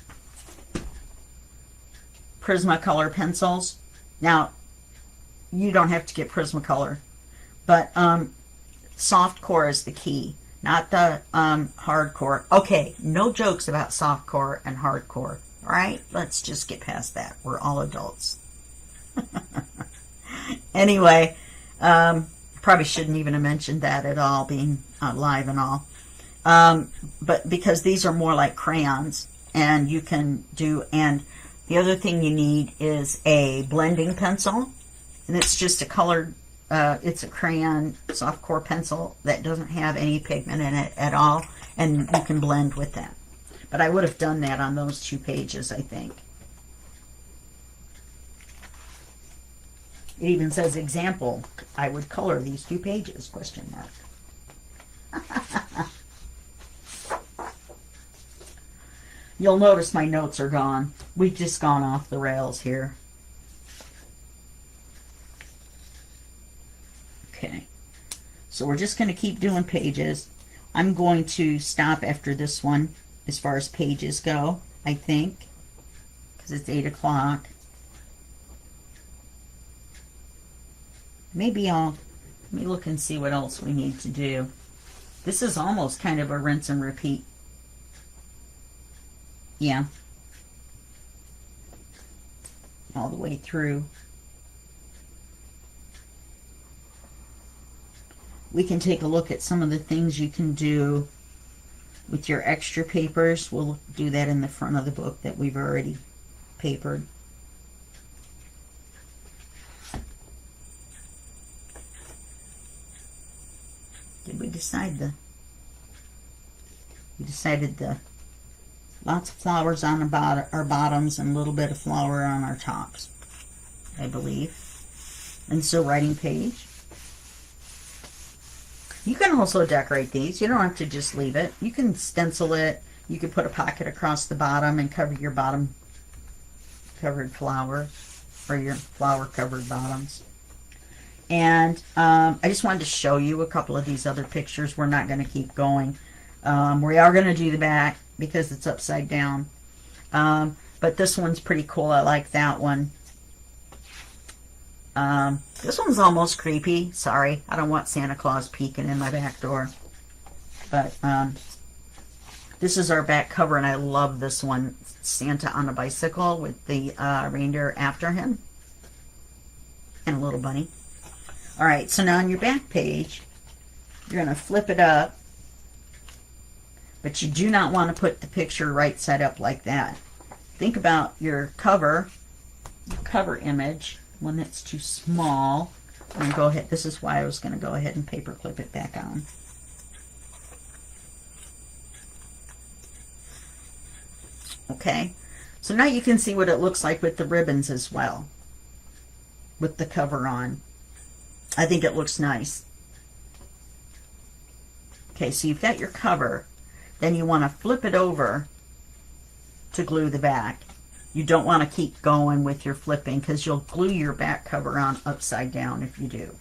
Prismacolor pencils. Now, you don't have to get Prismacolor, but soft core is the key, not the hardcore. Okay, no jokes about soft core and hardcore. All right, let's just get past that. We're all adults. Anyway, probably shouldn't even have mentioned that at all, being live and all. But because these are more like crayons, and you can do, and the other thing you need is a blending pencil, and it's just a colored, it's a crayon soft core pencil that doesn't have any pigment in it at all, and you can blend with that. But I would have done that on those 2 pages, I think. It even says example, I would color these 2 pages, question mark. You'll notice my notes are gone. We've just gone off the rails here. Okay. So we're just going to keep doing pages. I'm going to stop after this one as far as pages go, I think, because it's 8 o'clock. Maybe let me look and see what else we need to do. This is almost kind of a rinse and repeat. Yeah. All the way through. We can take a look at some of the things you can do with your extra papers. We'll do that in the front of the book that we've already papered. Did we decide the... We decided the lots of flowers on our bottoms and a little bit of flower on our tops, I believe. And so writing page. You can also decorate these. You don't have to just leave it. You can stencil it. You could put a pocket across the bottom and cover your bottom covered flowers, or your flower covered bottoms. And I just wanted to show you a couple of these other pictures. We're not going to keep going. We are going to do the back because it's upside down. But this one's pretty cool. I like that one. This one's almost creepy. Sorry, I don't want Santa Claus peeking in my back door. But this is our back cover, and I love this one. Santa on a bicycle with the reindeer after him. And a little bunny. Alright, so now on your back page, you're going to flip it up. But you do not want to put the picture right side up like that. Think about your cover image. One that's too small. I'm going to go ahead. This is why I was going to go ahead and paper clip it back on. Okay, so now you can see what it looks like with the ribbons as well, with the cover on. I think it looks nice. Okay, so you've got your cover. Then you want to flip it over to glue the back. You don't want to keep going with your flipping because you'll glue your back cover on upside down if you do.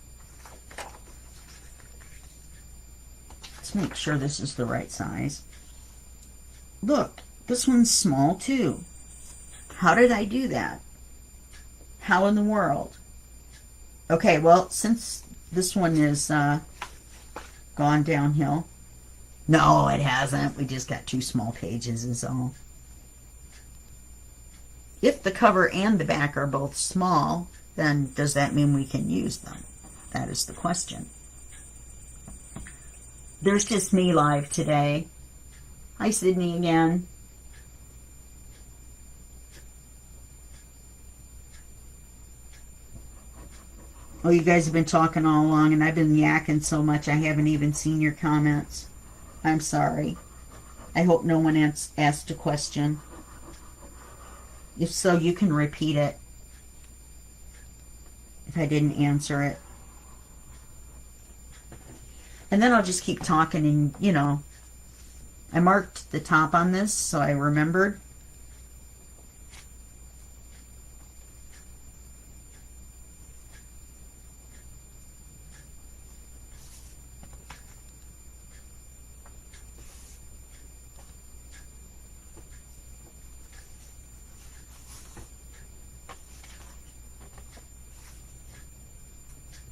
Let's make sure this is the right size. Look, this one's small too. How did I do that? How in the world? Okay, well, since this one is gone downhill. No, it hasn't. We just got 2 small pages is all. If the cover and the back are both small, then does that mean we can use them? That is the question. There's just me live today. Hi, Sydney again. Oh, you guys have been talking all along, and I've been yakking so much I haven't even seen your comments. I'm sorry. I hope no one asked a question. If so, you can repeat it if I didn't answer it. And then I'll just keep talking and, you know, I marked the top on this so I remembered.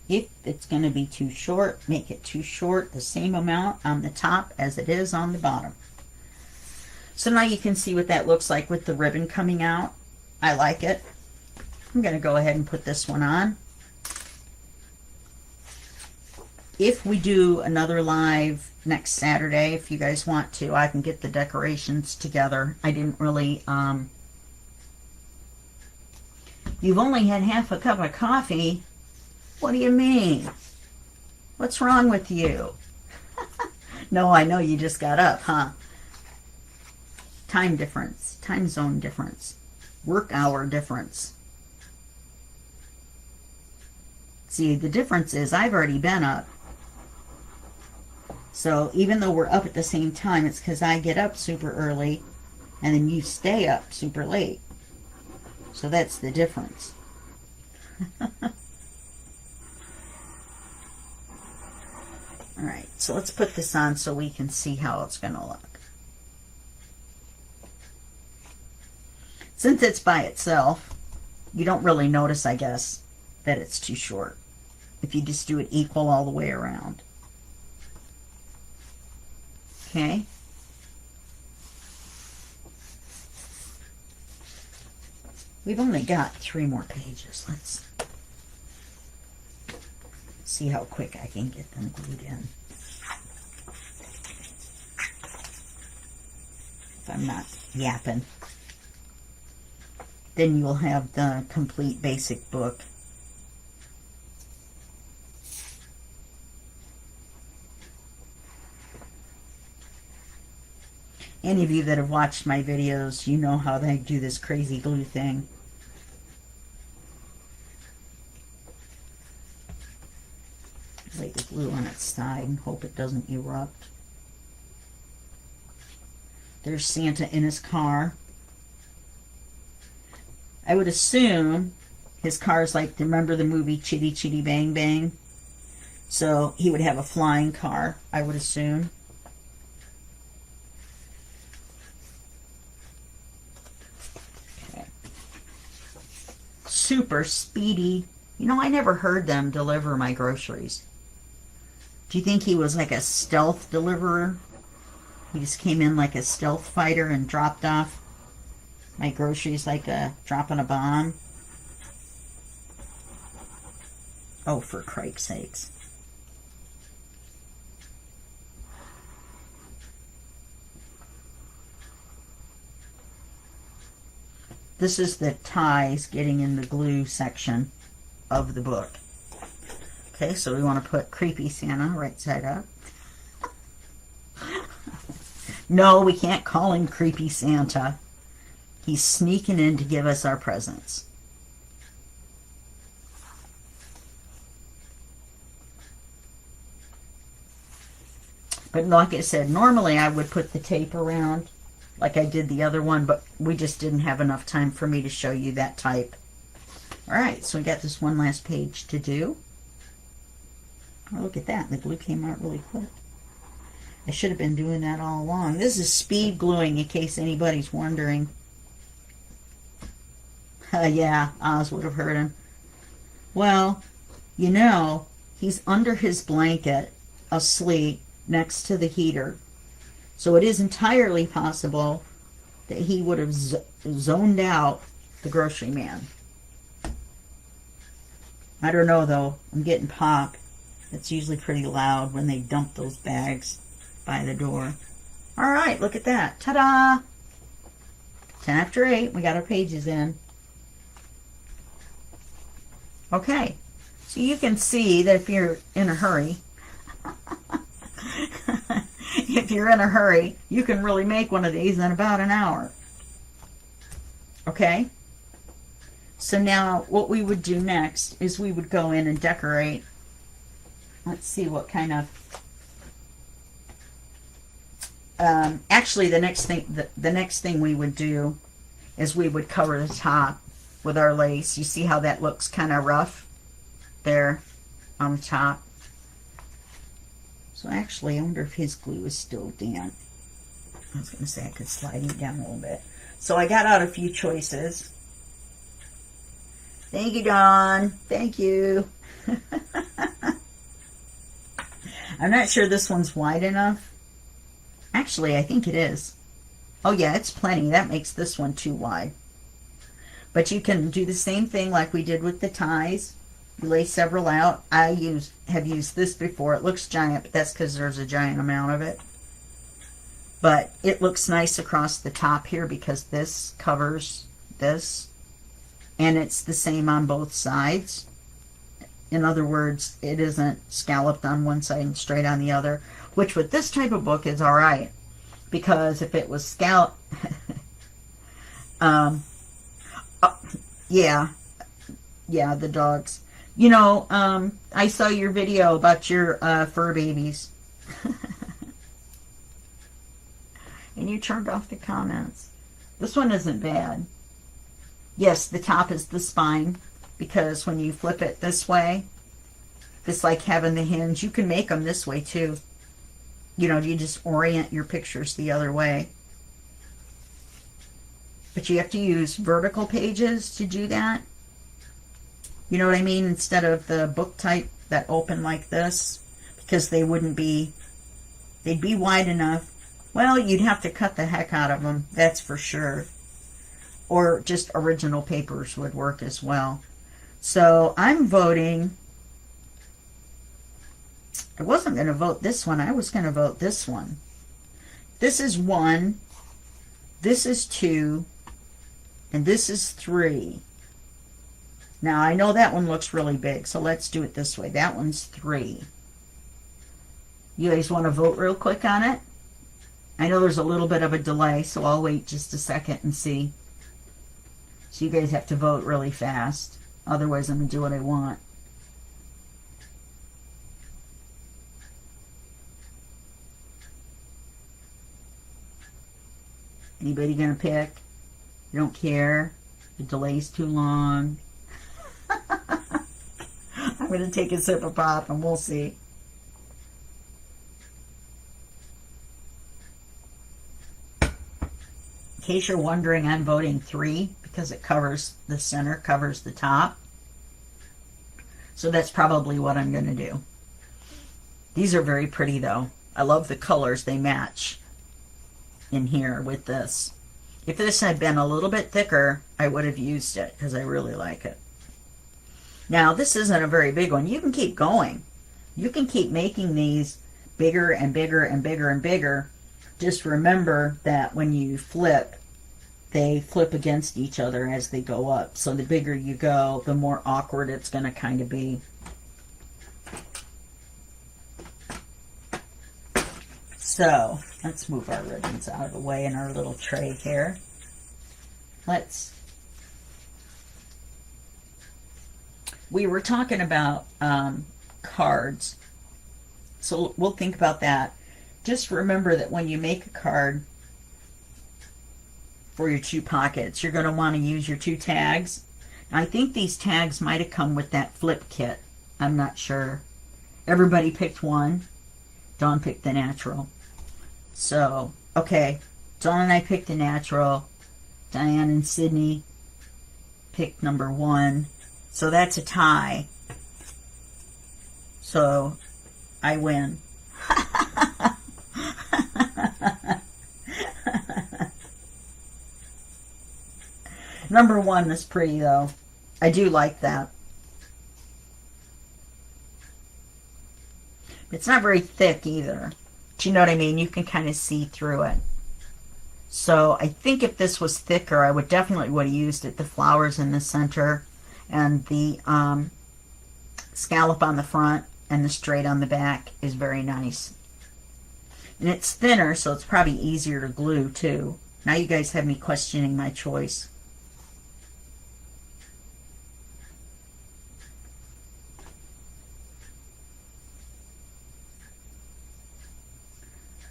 If it's going to be too short, make it too short, the same amount on the top as it is on the bottom. So now you can see what that looks like with the ribbon coming out. I like it. I'm going to go ahead and put this one on. If we do another live next Saturday, if you guys want to, I can get the decorations together. I didn't really, you've only had half a cup of coffee. What do you mean? What's wrong with you? No, I know you just got up, huh? Time difference, time zone difference, work hour difference. See, the difference is I've already been up. So even though we're up at the same time, it's because I get up super early and then you stay up super late. So that's the difference. Alright, so let's put this on so we can see how it's going to look. Since it's by itself, you don't really notice, I guess, that it's too short. If you just do it equal all the way around. Okay? We've only got 3 more pages. Let's see how quick I can get them glued in. If I'm not yapping. Then you'll have the complete basic book. Any of you that have watched my videos, you know how they do this crazy glue thing. Lay the glue on its side and hope it doesn't erupt. There's Santa in his car. I would assume his car is like, remember the movie Chitty Chitty Bang Bang? So he would have a flying car, I would assume. Okay. Super speedy. You know, I never heard them deliver my groceries. Do you think he was like a stealth deliverer? He just came in like a stealth fighter and dropped off my groceries like a dropping a bomb? Oh, for crike's sakes. This is the ties getting in the glue section of the book. Okay, so we want to put Creepy Santa right side up. No, we can't call him Creepy Santa. He's sneaking in to give us our presents. But like I said, normally I would put the tape around like I did the other one, but we just didn't have enough time for me to show you that type. Alright, so we got this one last page to do. Oh, look at that. The glue came out really quick. I should have been doing that all along. This is speed gluing, in case anybody's wondering. Yeah, Oz would have heard him. Well, you know, he's under his blanket, asleep, next to the heater. So it is entirely possible that he would have zoned out the grocery man. I don't know, though. I'm getting pop. It's usually pretty loud when they dump those bags by the door. All right, look at that. Ta-da! 10 after 8. We got our pages in. Okay. So you can see that if you're in a hurry, if you're in a hurry, you can really make one of these in about an hour. Okay? So now what we would do next is we would go in and decorate. Let's see what kind of... actually, the next thing we would do is we would cover the top with our lace. You see how that looks kind of rough there on the top? So actually, I wonder if his glue is still damp. I was going to say I could slide it down a little bit. So I got out a few choices. Thank you, Dawn. Thank you. I'm not sure this one's wide enough. Actually, I think it is. Oh yeah, it's plenty. That makes this one too wide. But you can do the same thing like we did with the ties. You lay several out. I have used this before. It looks giant, but that's because there's a giant amount of it. But it looks nice across the top here because this covers this. And it's the same on both sides. In other words, it isn't scalloped on one side and straight on the other, which with this type of book is all right. Because if it was scalloped... yeah, the dogs. You know, I saw your video about your fur babies. And you turned off the comments. This one isn't bad. Yes, the top is the spine, because when you flip it this way, it's like having the hinge. You can make them this way too. You know, you just orient your pictures the other way. But you have to use vertical pages to do that. You know what I mean? Instead of the book type that open like this, because they wouldn't be, they'd be wide enough. Well, you'd have to cut the heck out of them, that's for sure. Or just original papers would work as well. So I'm voting. I wasn't going to vote this one. I was going to vote this one. This is 1. This is 2. And this is 3. Now, I know that one looks really big, so let's do it this way. That one's 3. You guys want to vote real quick on it? I know there's a little bit of a delay, so I'll wait just a second and see. So you guys have to vote really fast. Otherwise, I'm going to do what I want. Anybody going to pick? You don't care? The delay's too long? I'm going to take a sip of pop and we'll see. In case you're wondering, I'm voting 3 because it covers the center, covers the top. So that's probably what I'm going to do. These are very pretty though. I love the colors, they match in here with this. If this had been a little bit thicker, I would have used it because I really like it. Now, this isn't a very big one. You can keep going. You can keep making these bigger and bigger and bigger and bigger. Just remember that when you flip, they flip against each other as they go up. So the bigger you go, the more awkward it's going to kind of be. So let's move our ribbons out of the way in our little tray here. We were talking about cards. So we'll think about that. Just remember that when you make a card for your 2 pockets, you're going to want to use your 2 tags. I think these tags might have come with that flip kit. I'm not sure. Everybody picked one. Dawn picked the natural. So, okay. Dawn and I picked the natural. Diane and Sydney picked number 1. So that's a tie. So I win. Number 1 is pretty though. I do like that. It's not very thick either. But you know what I mean? You can kind of see through it. So I think if this was thicker, I would definitely would have used it. The flowers in the center and the scallop on the front and the straight on the back is very nice. And it's thinner, so it's probably easier to glue too. Now you guys have me questioning my choice.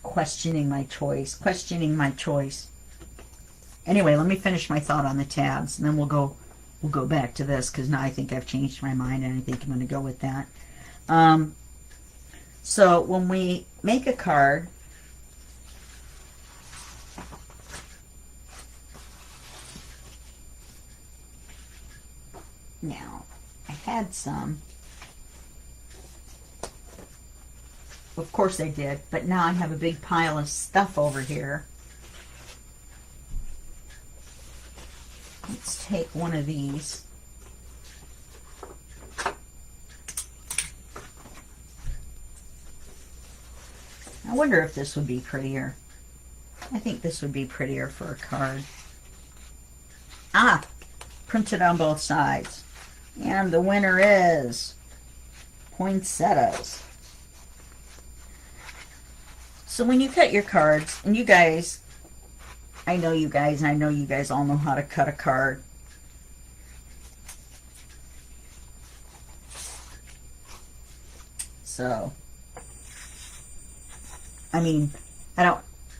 Questioning my choice. Anyway, let me finish my thought on the tabs, and then we'll go back to this, because now I think I've changed my mind, and I think I'm going to go with that. So when we make a card, now I had some. Of course I did, but now I have a big pile of stuff over here. Let's take one of these. I wonder if this would be prettier. I think this would be prettier for a card. Ah, printed on both sides. And the winner is poinsettias. So when you cut your cards, and you guys, I know you guys all know how to cut a card. So, I mean,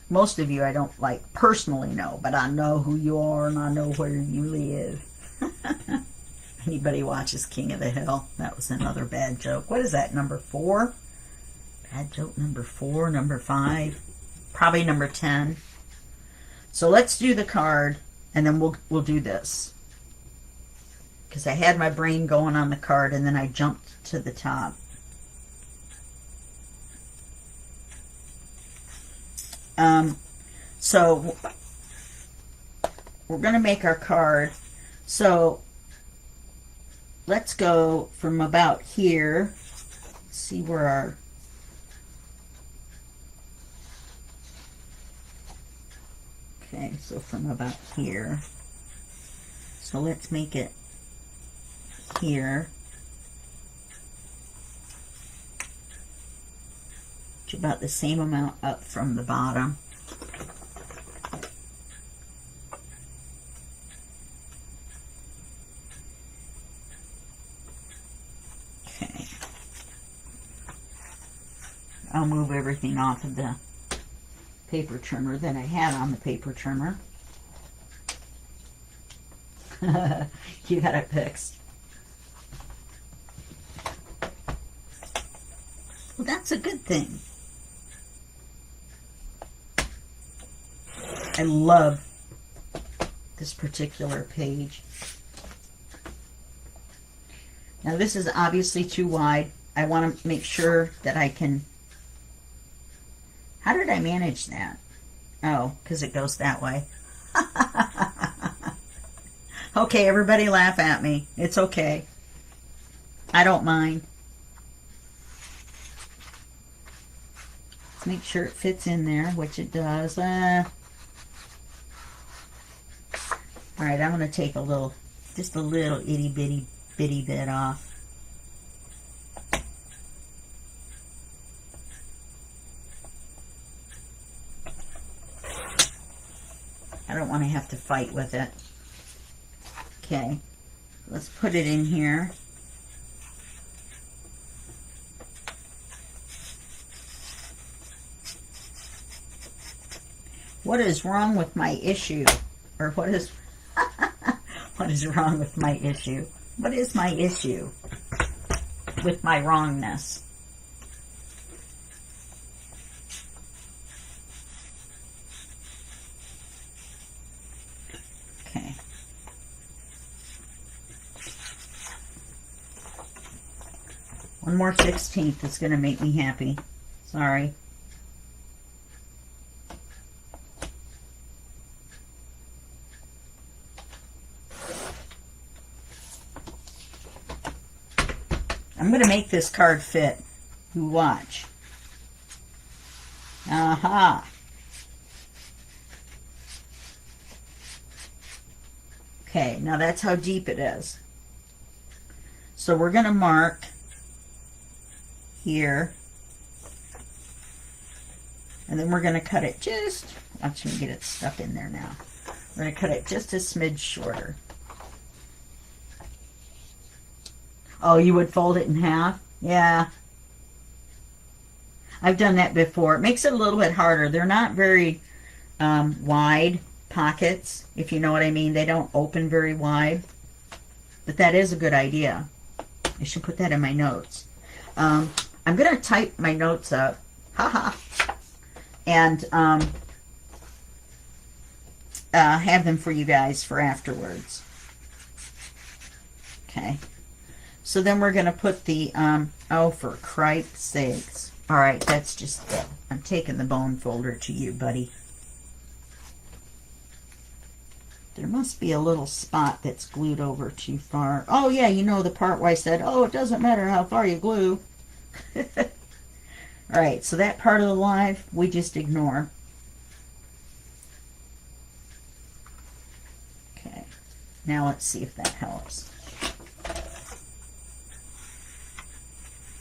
most of you I don't like personally know, but I know who you are and I know where you live. Anybody watches King of the Hill? That was another bad joke. What is that, number 4? Bad joke number 4, number 5, probably number 10. So let's do the card, and then we'll do this. Because I had my brain going on the card, and then I jumped to the top. So we're going to make our card. So let's go from about here. Let's see where our okay, so from about here. So let's make it here. It's about the same amount up from the bottom. Okay. I'll move everything off of the paper trimmer that I had on the paper trimmer. You got it fixed. Well, that's a good thing. I love this particular page. Now this is obviously too wide. I want to make sure that I can... How did I manage that? Oh, because it goes that way. Okay, everybody laugh at me. It's okay. I don't mind. Let's make sure it fits in there, which it does. All right, I'm going to take a little, just a little itty bitty bit off. I don't want to have to fight with it. Okay, let's put it in here. What is wrong with my issue? Or what is what is wrong with my issue? What is my issue with my wrongness? Okay. One more 16th is going to make me happy. Sorry. I'm going to make this card fit. You watch. Aha. Okay, now that's how deep it is. So we're going to mark here. And then we're going to cut it just, watch me get it stuck in there now. We're going to cut it just a smidge shorter. Oh, you would fold it in half? Yeah. I've done that before. It makes it a little bit harder. They're not very wide pockets, if you know what I mean. They don't open very wide. But that is a good idea. I should put that in my notes. I'm going to type my notes up. Haha. And have them for you guys for afterwards. Okay. So then we're going to put the, oh, for cripe's sakes. All right, that's just, I'm taking the bone folder to you, buddy. There must be a little spot that's glued over too far. Oh, yeah, you know the part where I said, oh, it doesn't matter how far you glue. All right, so that part of the live, we just ignore. Okay, now let's see if that helps.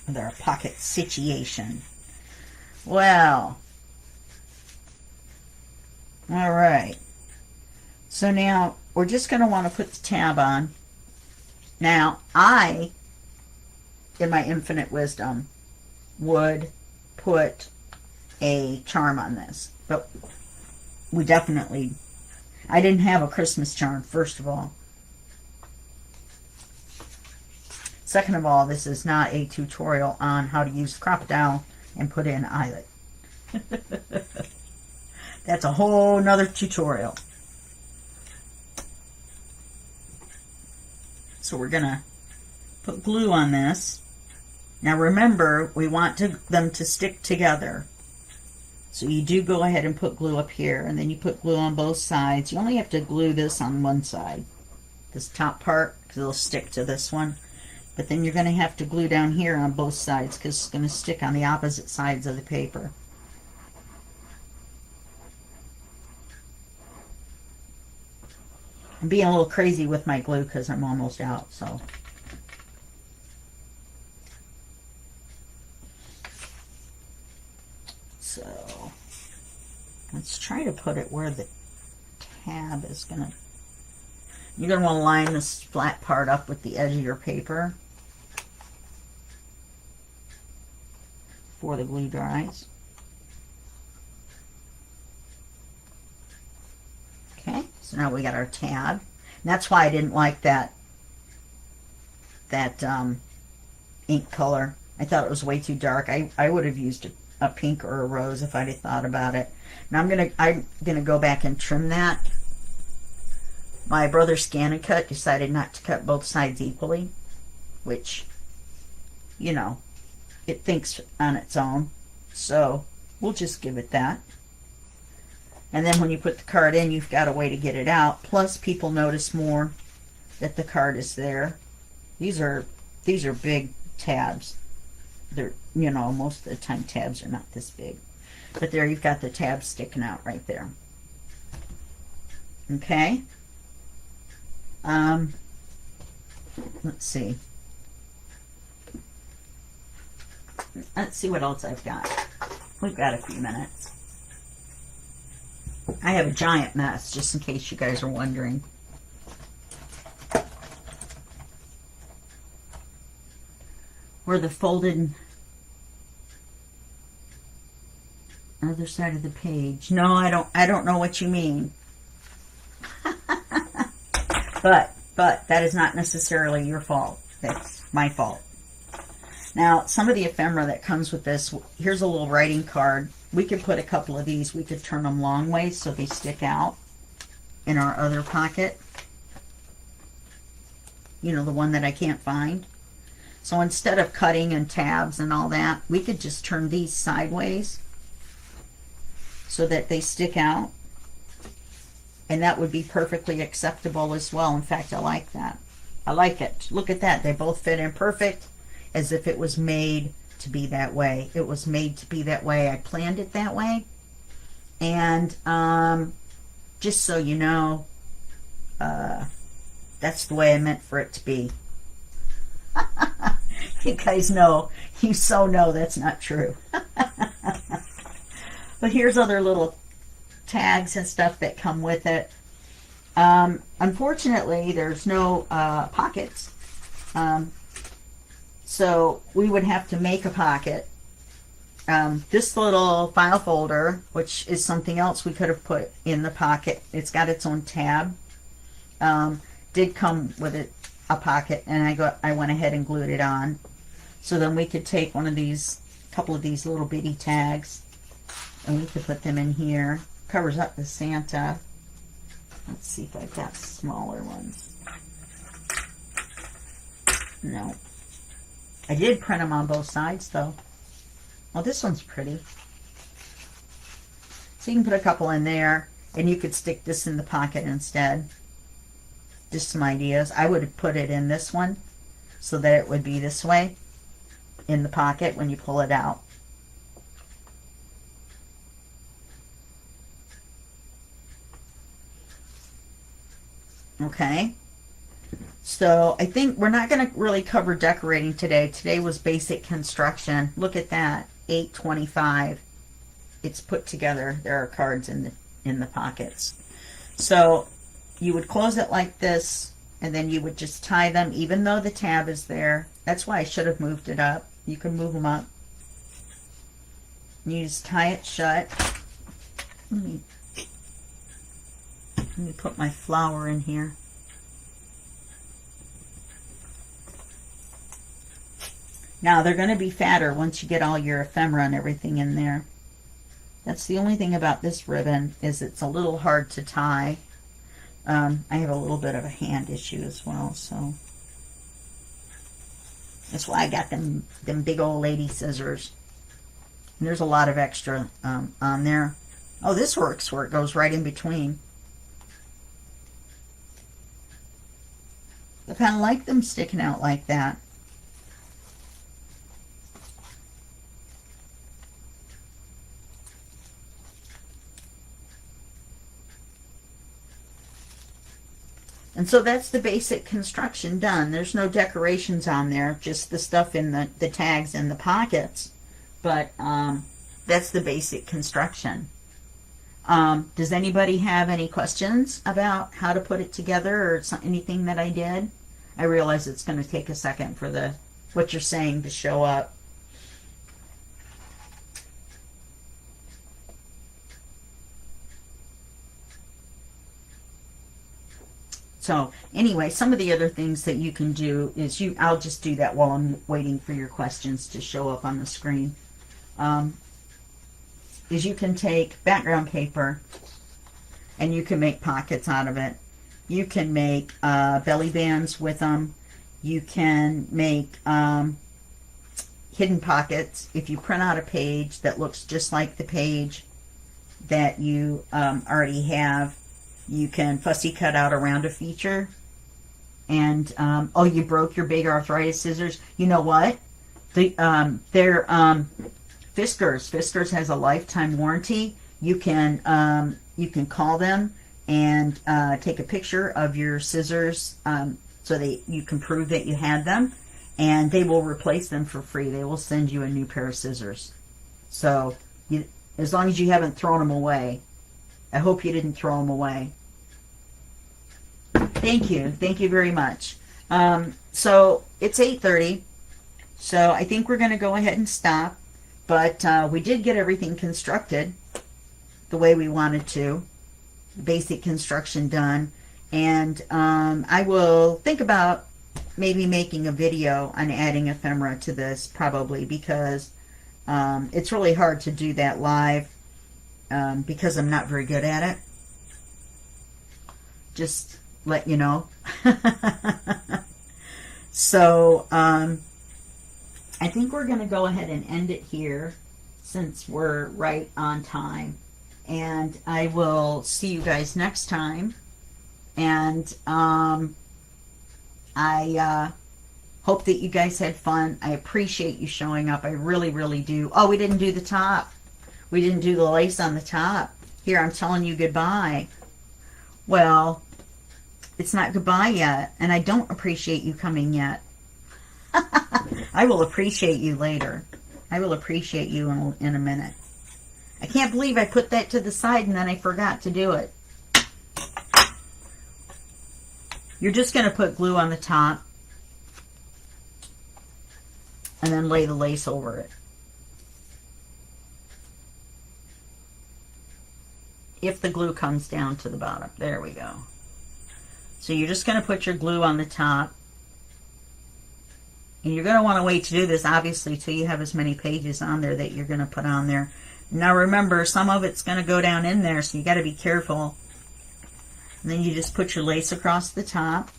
With our pocket situation. Well, all right. So now we're just going to want to put the tab on. Now, I, in my infinite wisdom, would put a charm on this. But we definitely, I didn't have a Christmas charm, first of all. Second of all, this is not a tutorial on how to use crocodile and put in eyelet. That's a whole nother tutorial. So we're going to put glue on this. Now remember, we want them to stick together. So you do go ahead and put glue up here, and then you put glue on both sides. You only have to glue this on one side, this top part, because it'll stick to this one. But then you're going to have to glue down here on both sides because it's going to stick on the opposite sides of the paper. I'm being a little crazy with my glue because I'm almost out, so. Let's try to put it where the tab is going to... You're going to want to line this flat part up with the edge of your paper before the glue dries. Okay, so now we got our tab. And that's why I didn't like that ink color. I thought it was way too dark. I would have used a pink or a rose if I'd have thought about it. Now I'm gonna go back and trim that. My brother Scan and Cut decided not to cut both sides equally, which, you know, it thinks on its own. So we'll just give it that. And then when you put the card in, you've got a way to get it out. Plus, people notice more that the card is there. These are big tabs. They're, you know, most of the time tabs are not this big. But there you've got the tab sticking out right there. Okay. Let's see. Let's see what else I've got. We've got a few minutes. I have a giant mess, just in case you guys are wondering. Where the folded other side of the page. No, I don't know what you mean. but that is not necessarily your fault. That's my fault. Now, some of the ephemera that comes with this, here's a little writing card. We could put a couple of these, we could turn them long ways so they stick out in our other pocket. You know, the one that I can't find. So instead of cutting and tabs and all that, we could just turn these sideways so that they stick out. And that would be perfectly acceptable as well. In fact, I like that. I like it. Look at that. They both fit in perfect, as if it was made to be that way. It was made to be that way. I planned it that way. And just so you know, that's the way I meant for it to be. You guys know, you so know that's not true. But here's other little tags and stuff that come with it. Unfortunately, there's no pockets. So we would have to make a pocket. This little file folder, which is something else we could have put in the pocket, it's got its own tab, did come with a pocket, and I went ahead and glued it on. So then we could take one of these, couple of these little bitty tags, and we could put them in here. Covers up the Santa. Let's see if I've got smaller ones. No. I did print them on both sides, though. Well, this one's pretty. So you can put a couple in there, and you could stick this in the pocket instead. Just some ideas. I would put it in this one so that it would be this way in the pocket when you pull it out. Okay. So I think we're not going to really cover decorating today. Today was basic construction. Look at that, $8.25. It's put together. There are cards in the pockets. So you would close it like this, and then you would just tie them, even though the tab is there. That's why I should have moved it up. You can move them up. You just tie it shut. Let me put my flower in here. Now, they're going to be fatter once you get all your ephemera and everything in there. That's the only thing about this ribbon, is it's a little hard to tie. I have a little bit of a hand issue as well, so that's why I got them big old lady scissors. And there's a lot of extra on there. Oh, this works where it goes right in between. I kind of like them sticking out like that. And so that's the basic construction done. There's no decorations on there, just the stuff in the tags and the pockets. But that's the basic construction. Does anybody have any questions about how to put it together or anything that I did? I realize it's going to take a second for what you're saying to show up. So anyway, some of the other things that you can do is I'll just do that while I'm waiting for your questions to show up on the screen. Is you can take background paper and you can make pockets out of it. You can make belly bands with them. You can make hidden pockets. If you print out a page that looks just like the page that you already have, you can fussy cut out around a feature. And oh, you broke your big arthritis scissors. You know what? They're Fiskars. Fiskars has a lifetime warranty. You can call them and take a picture of your scissors so that you can prove that you had them, and they will replace them for free. They will send you a new pair of scissors. So as long as you haven't thrown them away. I hope you didn't throw them away. Thank you. Thank you very much. So it's 8:30. So I think we're going to go ahead and stop. But we did get everything constructed the way we wanted to. Basic construction done. And I will think about maybe making a video on adding ephemera to this, probably, because it's really hard to do that live because I'm not very good at it. Just let you know. So I think we're going to go ahead and end it here since we're right on time. And I will see you guys next time. And I hope that you guys had fun. I appreciate you showing up. I really, really do. Oh, we didn't do the top. We didn't do the lace on the top. Here, I'm telling you goodbye. Well, it's not goodbye yet. And I don't appreciate you coming yet. I will appreciate you later. I will appreciate you in a minute. I can't believe I put that to the side and then I forgot to do it. You're just going to put glue on the top and then lay the lace over it. If the glue comes down to the bottom. There we go. So you're just going to put your glue on the top. And you're going to want to wait to do this, obviously, till you have as many pages on there that you're going to put on there. Now remember, some of it's going to go down in there, so you got to be careful. And then you just put your lace across the top.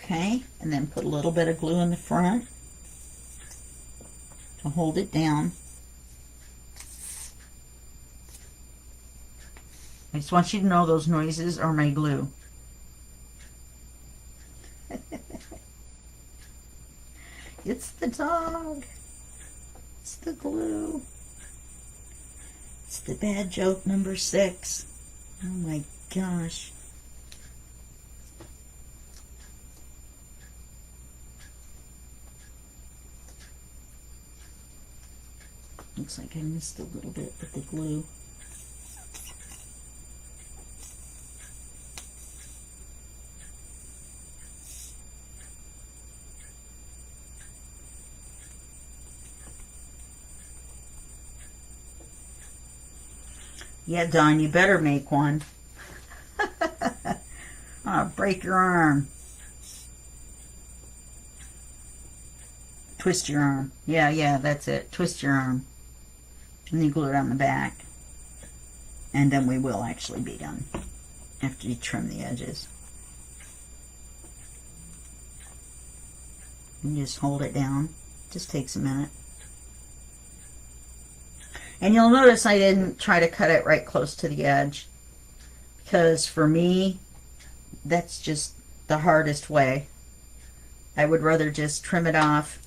Okay, and then put a little bit of glue in the front to hold it down. I just want you to know those noises are my glue. It's the dog. It's the glue. It's the bad joke number 6. Oh my gosh. Looks like I missed a little bit with the glue. Yeah, Dawn, you better make one. Oh, break your arm. Twist your arm. Yeah, that's it. Twist your arm. And you glue it on the back. And then we will actually be done after you trim the edges. And just hold it down. Just takes a minute. And you'll notice I didn't try to cut it right close to the edge, because for me, that's just the hardest way. I would rather just trim it off.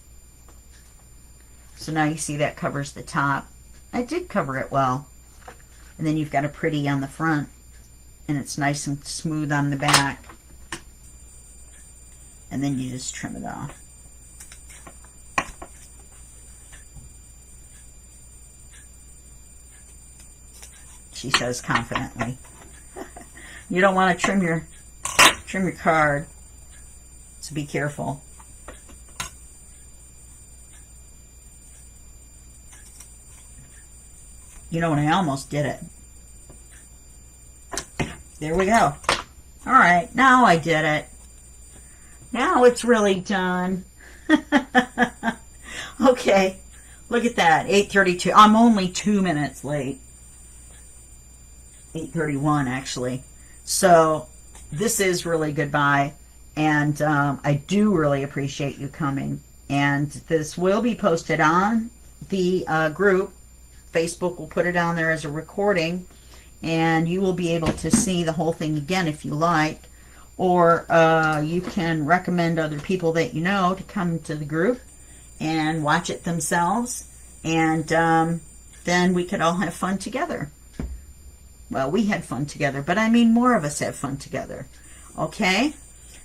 So now you see that covers the top. I did cover it well. And then you've got a pretty on the front, and it's nice and smooth on the back. And then you just trim it off. She says confidently. You don't want to trim your card, so be careful. You know, and I almost did it. There we go. All right, now I did it. Now it's really done. Okay, look at that, 8:32. I'm only 2 minutes late. 8:31 actually. So this is really goodbye, and I do really appreciate you coming. And this will be posted on the group. Facebook will put it on there as a recording, and you will be able to see the whole thing again if you like, or you can recommend other people that you know to come to the group and watch it themselves, and then we could all have fun together. Well, we had fun together, but I mean more of us have fun together. Okay?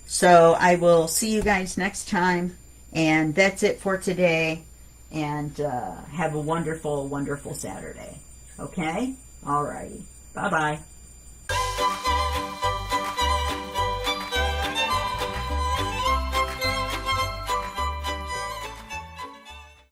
So I will see you guys next time, and that's it for today. And have a wonderful, wonderful Saturday. Okay? All righty. Bye-bye.